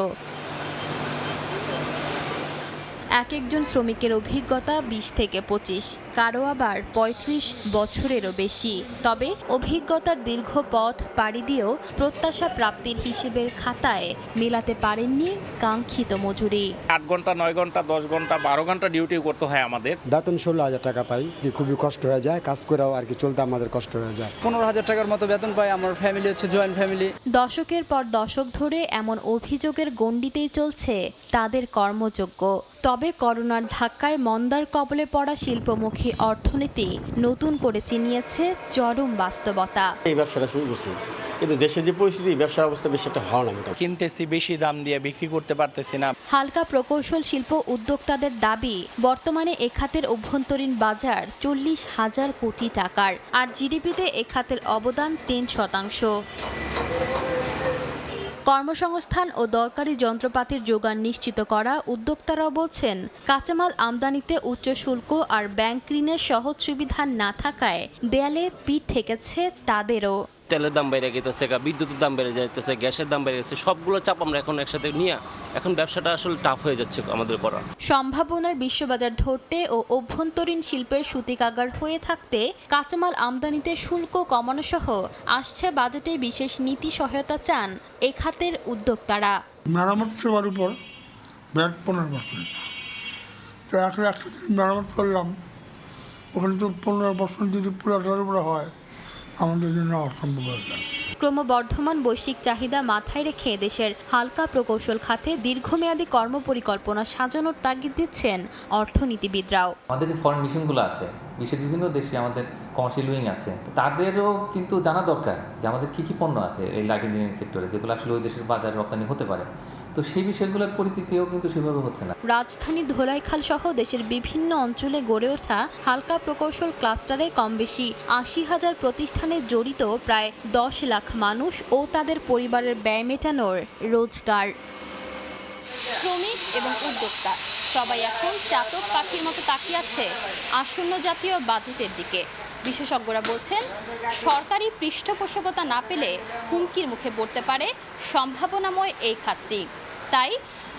এক একজন শ্রমিকের অভিজ্ঞতা 20 থেকে 25, কারো আবার 35 বছরেরও বেশি। তবে অভিজ্ঞতার দীর্ঘ পথ পাড়ি দিয়েও প্রত্যাশা প্রাপ্তির হিসেবের খাতায় মেলাতে পারেননি কাঙ্ক্ষিত মজুরি। 8 ঘন্টা, 9 ঘন্টা, 10 ঘন্টা, 12 ঘন্টা ডিউটি করতে হয় আমাদের। বেতন 16,000 টাকা পাই, খুবই কষ্ট হয়ে যায়। কাজ করেও আর কি চলতে আমাদের কষ্ট হয়ে যায়। 15,000 টাকার মতো বেতন পাই। আমার ফ্যামিলি হচ্ছে জয়েন্ট ফ্যামিলি। দশকের পর দশক ধরে এমন অভিযোগের গণ্ডিতেই চলছে তাদের কর্মযোগ্য। তবে করোনার ধাক্কায় মন্দার কবলে পড়া শিল্পমুখী অর্থনীতি নতুন করে চিনিয়েছে চরম বাস্তবতা। এই ব্যবসাটা শুরু করছি কিন্তু দেশে যে পরিস্থিতি, ব্যবসার অবস্থা বেশি একটা ভালো না। কিনতেছি বেশি দাম দিয়ে, বিক্রি করতে পারতেছি না। হালকা প্রকৌশল শিল্প উদ্যোক্তাদের দাবি, বর্তমানে এ খাতের অভ্যন্তরীণ বাজার 40,000 কোটি টাকার, আর জিডিপিতে এ খাতের অবদান 3%। কর্মসংস্থান ও দরকারি যন্ত্রপাতির যোগান নিশ্চিত করা উদ্যোক্তারাও বলছেন, কাঁচামাল আমদানিতে উচ্চ শুল্ক আর ব্যাংক ঋণের সহজ সুবিধা না থাকায় দেয়ালে পিঠ ঠেকেছে তাদেরও। তেলের দাম বেড়ে গেছে, বিদ্যুতের দাম বেড়ে যাইতেছে, গ্যাসের দাম বেড়ে গেছে, সবগুলো চাপ আমরা এখন একসাথে নিয়ে এখন ব্যবসাটা আসলে টাফ হয়ে যাচ্ছে আমাদের করা। সম্ভাবনার বিশ্ববাজার ধরতে ও অভ্যন্তরীণ শিল্পের সূতিকাগার হয়ে থাকতে কাঁচামাল আমদানিতে শুল্ক কমানো সহ আসছে বাজেটে বিশেষ নীতি সহায়তা চান এ খাতের উদ্যোক্তারা। মেরামত সেবার উপর ব্যাট 15%, তো একসাথে মেরামত করলাম, ওখানে তো 15% যদি পুরাটার উপরে হয় আমাদের জন্য অসম্ভব হয়ে যায়। ক্রমবর্ধমান বৈশ্বিক চাহিদা মাথায় রেখে দেশের হালকা প্রকৌশল খাতে দীর্ঘমেয়াদী কর্মপরিকল্পনা সাজানোর তাগিদ দিচ্ছেন অর্থনীতিবিদরাও। আমাদের যে ফরেন মিশনগুলো আছে, বিশ্বের বিভিন্ন দেশে আমাদের কমার্শিয়াল উইং আছে, তাদেরও কিন্তু জানা দরকার যে আমাদের কী কী পণ্য আছে এই লাইট ইঞ্জিনিয়ারিং সেক্টরে, যেগুলো আসলে ওই দেশের বাজারে রপ্তানি হতে পারে। তো সেই বিষয়গুলোর পরিচিতিও কিন্তু সেভাবে হচ্ছে না। রাজধানী ধোলাইখাল সহ দেশের বিভিন্ন অঞ্চলে গড়ে ওঠা হালকা প্রকৌশল ক্লাস্টারে কম বেশি 80,000 প্রতিষ্ঠানে জড়িত প্রায় 10 লাখ মানুষ ও তাদের পরিবারের ব্যয় মেটানোর রোজগার। শ্রমিক এবং উদ্যোক্তা সবাই এখন চাতক পাখির মতো তাকিয়ে আছে আসন্ন জাতীয় বাজেটের দিকে। বিশেষজ্ঞরা বলছেন, সরকারি পৃষ্ঠপোষকতা না পেলে হুমকির মুখে পড়তে পারে সম্ভাবনাময় এই খাতটি। তাই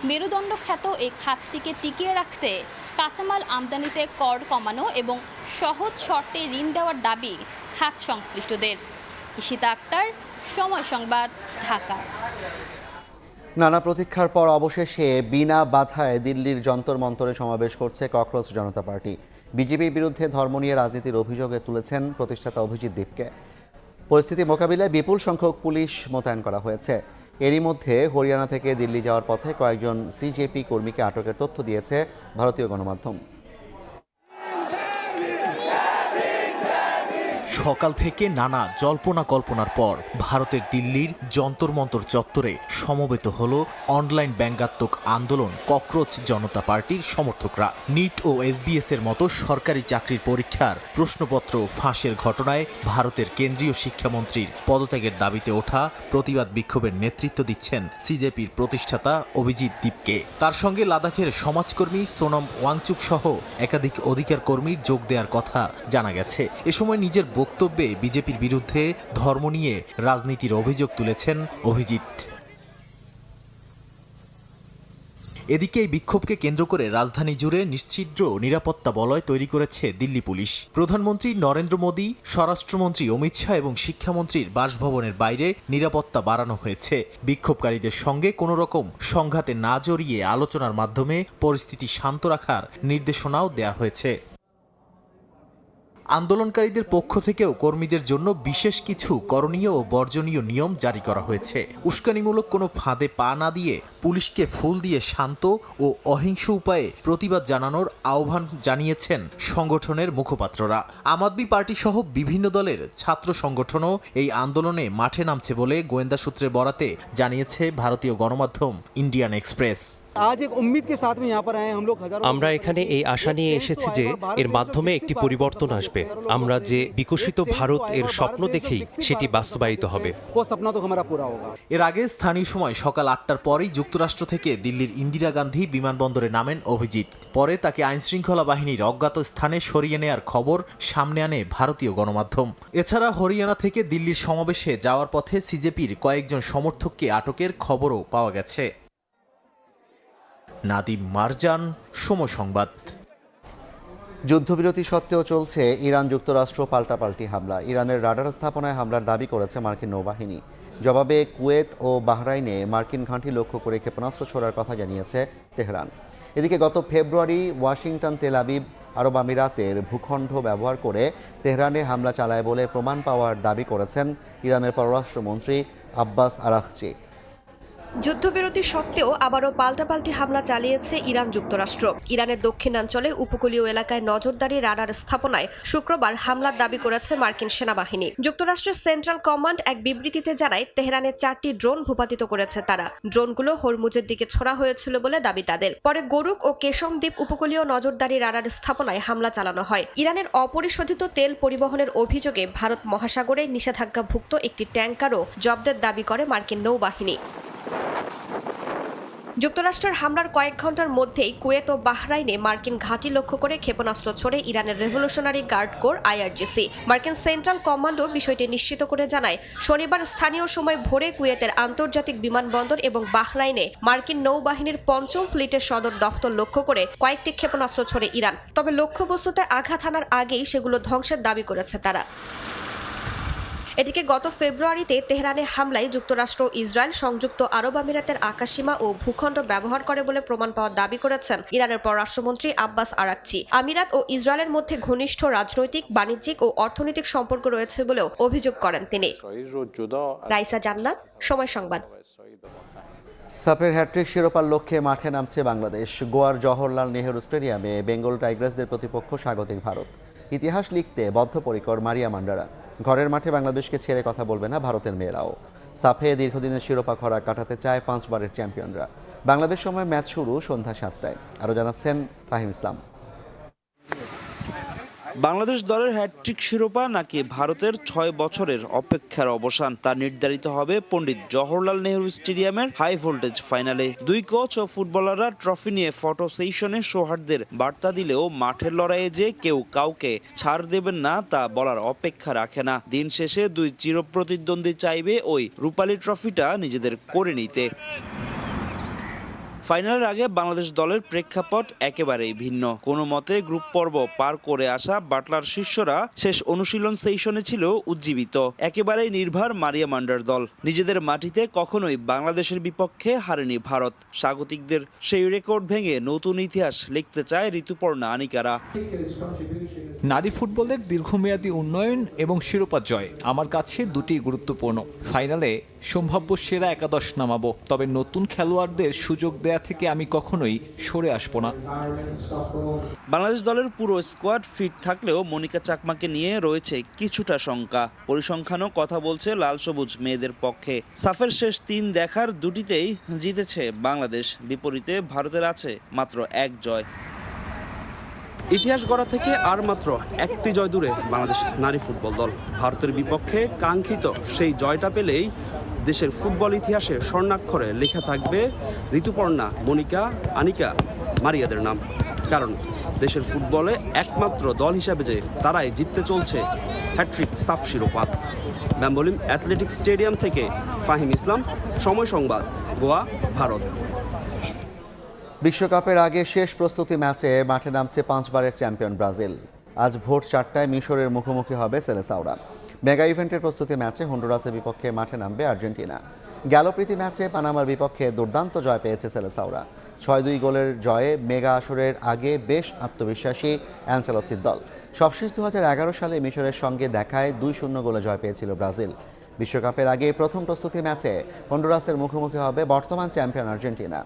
মেরুদণ্ড খ্যাত এই খাতটিকে টিকিয়ে রাখতে কাঁচামাল আমদানিতে কর কমানো এবং সহজ শর্তে ঋণ দেওয়ার দাবি খাত সংশ্লিষ্টদের। ঈশিতা আক্তার, সময় সংবাদ, ঢাকা। নানা প্রতীক্ষার পর অবশেষে বিনা বাধায় দিল্লির যন্তর মন্তরে সমাবেশ করছে ককরোচ জনতা পার্টি। বিজেপির বিরুদ্ধে ধর্ম নিয়ে রাজনীতির অভিযোগে তুলেছেন প্রতিষ্ঠাতা অভিজিৎ দীপকে। পরিস্থিতি মোকাবিলায় বিপুল সংখ্যক পুলিশ মোতায়েন করা হয়েছে। এরই মধ্যে হরিয়ানা থেকে দিল্লি যাওয়ার পথে কয়েকজন সিজেপি কর্মীকে আটকের তথ্য দিয়েছে ভারতীয় গণমাধ্যম। সকাল থেকে নানা জল্পনা কল্পনার পর ভারতের দিল্লির যন্তর মন্তর চত্বরে সমবেত হল অনলাইন ব্যঙ্গাত্মক আন্দোলন ককরোচ জনতা পার্টির সমর্থকরা। নিট ও এসবিএস এর মতো সরকারি চাকরির পরীক্ষার প্রশ্নপত্র ফাঁসের ঘটনায় ভারতের কেন্দ্রীয় শিক্ষামন্ত্রীর পদত্যাগের দাবিতে ওঠা প্রতিবাদ বিক্ষোভের নেতৃত্ব দিচ্ছেন সিজেপির প্রতিষ্ঠাতা অভিজিৎ দীপকে। তার সঙ্গে লাদাখের সমাজকর্মী সোনম ওয়াংচুক সহ একাধিক অধিকার কর্মীর যোগ দেওয়ার কথা জানা গেছে। এ সময় নিজের বক্তব্যে বিজেপির বিরুদ্ধে ধর্ম নিয়ে রাজনীতির অভিযোগ তুলেছেন অভিজিৎ। এদিকে এই বিক্ষোভকে কেন্দ্র করে রাজধানী জুড়ে নিশ্ছিদ্র নিরাপত্তা বলয় তৈরি করেছে দিল্লি পুলিশ। প্রধানমন্ত্রী নরেন্দ্র মোদী, স্বরাষ্ট্রমন্ত্রী অমিত শাহ এবং শিক্ষামন্ত্রীর বাসভবনের বাইরে নিরাপত্তা বাড়ানো হয়েছে। বিক্ষোভকারীদের সঙ্গে কোনো রকম সংঘাতে না জড়িয়ে আলোচনার মাধ্যমে পরিস্থিতি শান্ত রাখার নির্দেশনাও দেয়া হয়েছে। আন্দোলনকারীদের পক্ষ থেকেও কর্মীদের জন্য বিশেষ কিছু করণীয় ও বর্জনীয় নিয়ম জারি করা হয়েছে। উস্কানিমূলক কোনো ফাঁদে পা না দিয়ে পুলিশকে ফুল দিয়ে শান্ত ও অহিংস উপায়ে প্রতিবাদ জানানোর আহ্বান জানিয়েছেন সংগঠনের মুখপাত্ররা। আম আদমি পার্টি সহ বিভিন্ন দলের ছাত্র সংগঠনও এই আন্দোলনে মাঠে নামছে বলে গোয়েন্দা সূত্রে বরাতে জানিয়েছে ভারতীয় গণমাধ্যম ইন্ডিয়ান এক্সপ্রেস। আমরা এখানে এই আশা নিয়ে এসেছি যে এর মাধ্যমে একটি পরিবর্তন আসবে। আমরা যে বিকশিত ভারত এর স্বপ্ন দেখেই সেটি বাস্তবায়িত হবে। এর আগে স্থানীয় সময় সকাল 8টার পরেই যুক্তরাষ্ট্র থেকে দিল্লির ইন্দিরা গান্ধী বিমানবন্দরে নামেন অভিজিৎ। পরে তাকে আইনশৃঙ্খলা বাহিনীর অজ্ঞাত স্থানে সরিয়ে নেয়ার খবর সামনে আনে ভারতীয় গণমাধ্যম। এছাড়া হরিয়ানা থেকে দিল্লির সমাবেশে যাওয়ার পথে সিজেপির কয়েকজন সমর্থককে আটকের খবরও পাওয়া গেছে। নাদিম মারজান, সময় সংবাদ। যুদ্ধবিরতি সত্ত্বেও চলছে ইরান যুক্তরাষ্ট্র পাল্টাপাল্টি হামলা। ইরানের রাডার স্থাপনায় হামলার দাবি করেছে মার্কিন নৌবাহিনী। জবাবে কুয়েত ও বাহরাইনে মার্কিন ঘাঁটি লক্ষ্য করে ক্ষেপণাস্ত্র ছোড়ার কথা জানিয়েছে তেহরান। এদিকে গত ফেব্রুয়ারি ওয়াশিংটন, তেল আবিব, আরব আমিরাতের ভূখণ্ড ব্যবহার করে তেহরানে হামলা চালায় বলে প্রমাণ পাওয়ার দাবি করেছেন ইরানের পররাষ্ট্রমন্ত্রী আব্বাস আরাকচি। যুদ্ধবিরতি সত্ত্বেও আবারও পাল্টাপাল্টি হামলা চালিয়েছে ইরান যুক্তরাষ্ট্র। ইরানের দক্ষিণাঞ্চলে উপকূলীয় এলাকায় নজরদারি রাডার স্থাপনায় শুক্রবার হামলার দাবি করেছে মার্কিন সেনাবাহিনী। যুক্তরাষ্ট্রের সেন্ট্রাল কমান্ড এক বিবৃতিতে জানায় তেহরানের 4টি ড্রোন ভূপাতিত করেছে তারা। ড্রোনগুলো হরমুজের দিকে ছোড়া হয়েছিল বলে দাবি তাদের। পরে গোরুক ও কেশম দ্বীপ উপকূলীয় নজরদারি রাডার স্থাপনায় হামলা চালানো হয়। ইরানের অপরিশোধিত তেল পরিবহনের অভিযোগে ভারত মহাসাগরে নিষেধাজ্ঞাভুক্ত একটি ট্যাঙ্কারও জব্দের দাবি করে মার্কিন নৌবাহিনী। যুক্তরাষ্ট্রের হামলার কয়েক ঘন্টার মধ্যেই কুয়েত ও বাহরাইনে মার্কিন ঘাঁটি লক্ষ্য করে ক্ষেপণাস্ত্র ছোড়ে ইরানের রেভলিউশনারি গার্ড কোর IRGC। মার্কিন সেন্ট্রাল কমান্ডও বিষয়টি নিশ্চিত করে জানায়, শনিবার স্থানীয় সময় ভোরে কুয়েতের আন্তর্জাতিক বিমানবন্দর এবং বাহরাইনে মার্কিন নৌবাহিনীর 5ম ফ্লিটের সদর দপ্তর লক্ষ্য করে কয়েকটি ক্ষেপণাস্ত্র ছোড়ে ইরান। তবে লক্ষ্যবস্তুতে আঘাত হানার আগেই সেগুলো ধ্বংসের দাবি করেছে তারা। এদিকে গত ফেব্রুয়ারিতে তেহরানে হামলায় যুক্তরাষ্ট্র ইসরায়েল সংযুক্ত আরব আমিরাতের আকাশসীমা ও ভূখণ্ড ব্যবহার করে বলে প্রমাণ পাওয়ার দাবি করেছেন ইরানের পররাষ্ট্রমন্ত্রী আব্বাস আরাকচি। আমিরাত ও ইসরায়েলের মধ্যে ঘনিষ্ঠ রাজনৈতিক, বাণিজ্যিক ও অর্থনৈতিক সম্পর্ক রয়েছে বলেও অভিযোগ করেন তিনি। রাইসা জান্নাত, সময় সংবাদ। সাফের হ্যাট্রিক শিরোপার লক্ষ্যে মাঠে নামছে বাংলাদেশ। গোয়ার জওহরলাল নেহেরু স্টেডিয়ামে বেঙ্গল টাইগার্সদের প্রতিপক্ষ স্বাগতিক ভারত। ইতিহাস লিখতে বদ্ধপরিকর মারিয়া মান্ডারা। ঘরের মাঠে বাংলাদেশকে ছেড়ে কথা বলবে না ভারতের মেয়েরাও। সাফে দীর্ঘদিনের শিরোপা খরা কাটাতে চায় 5 বারের চ্যাম্পিয়নরা। বাংলাদেশ সময় ম্যাচ শুরু সন্ধ্যা 7টায়। আরও জানাচ্ছেন ফাহিম ইসলাম। বাংলাদেশ দলের হ্যাটট্রিক শিরোপা নাকি ভারতের 6 বছরের অপেক্ষার অবসান, তা নির্ধারিত হবে পণ্ডিত জওহরলাল নেহরু স্টেডিয়ামের হাই ভোল্টেজ ফাইনালে। দুই কোচ ও ফুটবলাররা ট্রফি নিয়ে ফটো সেশনে সৌহার্দ্যের বার্তা দিলেও মাঠের লড়াইয়ে যে কেউ কাউকে ছাড় দেবেন না তা বলার অপেক্ষা রাখে না। দিন শেষে দুই চিরপ্রতিদ্বন্দ্বী চাইবে ওই রূপালী ট্রফিটা নিজেদের করে নিতে। ফাইনালের আগে বাংলাদেশ দলের প্রেক্ষাপট একেবারেই ভিন্ন। কোনো মতে গ্রুপ পর্ব পার করে আসা বাটলার শিষ্যরা শেষ অনুশীলন সেশনে ছিল উজ্জীবিত। একেবারেই নির্ভর মারিয়া মান্ডার দল। নিজেদের মাটিতে কখনোই বাংলাদেশের বিপক্ষে হারেনি ভারত। স্বাগতিকদের সেই রেকর্ড ভেঙে নতুন ইতিহাস লিখতে চায় ঋতুপর্ণা আনিকারা। নারী ফুটবলের দীর্ঘমেয়াদী উন্নয়ন এবং শিরোপা জয় আমার কাছে দুটি গুরুত্বপূর্ণ। ফাইনালে সম্ভাব্য সেরা একাদশ নামাবো, তবে নতুন খেলোয়াড়দের সুযোগ দেয়া থেকে আমি কখনোই সরে আসবো না। বাংলাদেশ দলের পুরো স্কোয়াড ফিট থাকলেও মনিকা চাকমাকে নিয়ে রয়েছে কিছুটা শঙ্কা। পরিসংখ্যানও কথা বলছে লাল সবুজ মেয়েদের পক্ষে। সাফের শেষ 3 দেখার দুটিতেই জিতেছে বাংলাদেশ, বিপরীতে ভারতের আছে মাত্র 1 জয়। ইতিহাস গড়া থেকে আর মাত্র 1টি জয় দূরে বাংলাদেশ নারী ফুটবল দল। ভারতের বিপক্ষে কাঙ্ক্ষিত সেই জয়টা পেলেই দেশের ফুটবল ইতিহাসে স্বর্ণাক্ষরে লেখা থাকবে ঋতুপর্ণা, মনিকা, আনিকা, মারিয়াদের নাম। কারণ দেশের ফুটবলে একমাত্র দল হিসাবে যে তারাই জিততে চলছে হ্যাট্রিক সাফ শিরোপা। ব্যাম্বলিম অ্যাথলেটিক স্টেডিয়াম থেকে ফাহিম ইসলাম, সময় সংবাদ, গোয়া, ভারত। বিশ্বকাপের আগে শেষ প্রস্তুতি ম্যাচে মাঠে নামছে 5 বারের চ্যাম্পিয়ন ব্রাজিল। আজ ভোর 4টায় মিশরের মুখোমুখি হবে সেলেসাওরা। মেগা ইভেন্টের প্রস্তুতি ম্যাচে হন্ডুরাসের বিপক্ষে মাঠে নামবে আর্জেন্টিনা। গেল প্রীতি ম্যাচে পানামার বিপক্ষে দুর্দান্ত জয় পেয়েছে সেলেসাওরা। 6-2 গোলের জয়ে মেগা আসরের আগে বেশ আত্মবিশ্বাসী অ্যানচেলত্তির দল। সবশেষ 2011 সালে মিশরের সঙ্গে দেখায় 2-0 গোলে জয় পেয়েছিল ব্রাজিল। বিশ্বকাপের আগে প্রথম প্রস্তুতি ম্যাচে হন্ডুরাসের মুখোমুখি হবে বর্তমান চ্যাম্পিয়ন আর্জেন্টিনা।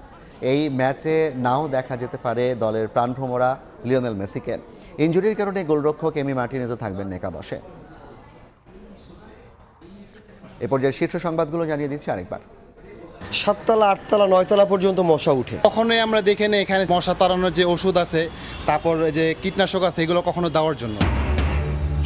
এই ম্যাচে নাও দেখা যেতে পারে দলের প্রাণভ্রমরা লিওনেল মেসিকে। ইনজুরির কারণে গোলরক্ষক এমি মার্টিনেজও থাকবেন একাদশে। এ পর্যায়ে শীর্ষ সংবাদগুলো জানিয়ে দিচ্ছি আরেকবার। 7তলা, 8তলা, 9তলা পর্যন্ত মশা উঠে। কখনোই আমরা দেখি না এখানে মশা তাড়ানোর যে ওষুধ আছে, তারপর যে কীটনাশক আছে, এগুলো কখনো দেওয়ার জন্য।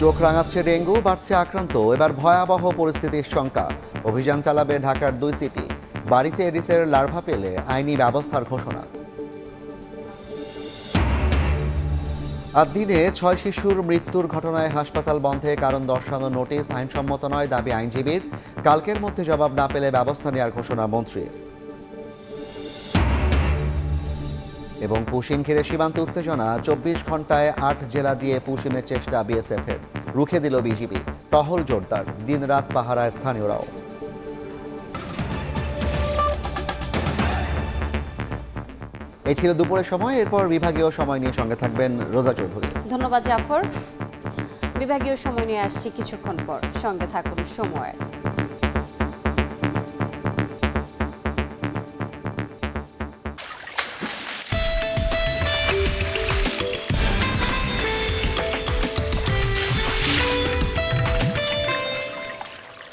চোখ রাঙাচ্ছে ডেঙ্গু, বাড়ছে আক্রান্ত। এবার ভয়াবহ পরিস্থিতির শঙ্কা। অভিযান চালাবে ঢাকার 2 সিটি। বাড়িতে এডিসের লার্ভা পেলে আইনি ব্যবস্থার ঘোষণা। আর দিনে 6 শিশুর মৃত্যুর ঘটনায় হাসপাতাল বন্ধে কারণ দর্শানো নোটিশ আইনসম্মত নয়, দাবি আইনজীবীর। কালকের মধ্যে জবাব না পেলে ব্যবস্থা নেওয়ার ঘোষণা মন্ত্রী। এবং পুশিন ঘিরে সীমান্ত উত্তেজনা। 24 ঘন্টায় 8 জেলা দিয়ে পুশিনের চেষ্টা বিএসএফের। রুখে দিল বিজিবি। টহল জোরদার, দিনরাত পাহারায় স্থানীয়রাও। এই ছিল দুপুরের সময়। এরপর বিভাগীয় সময় নিয়ে সঙ্গে থাকবেন রোজা চৌধুরী। ধন্যবাদ জাফর। বিভাগীয় সময় নিয়ে আসছি কিছুক্ষণ পর, সঙ্গে থাকুন সময়।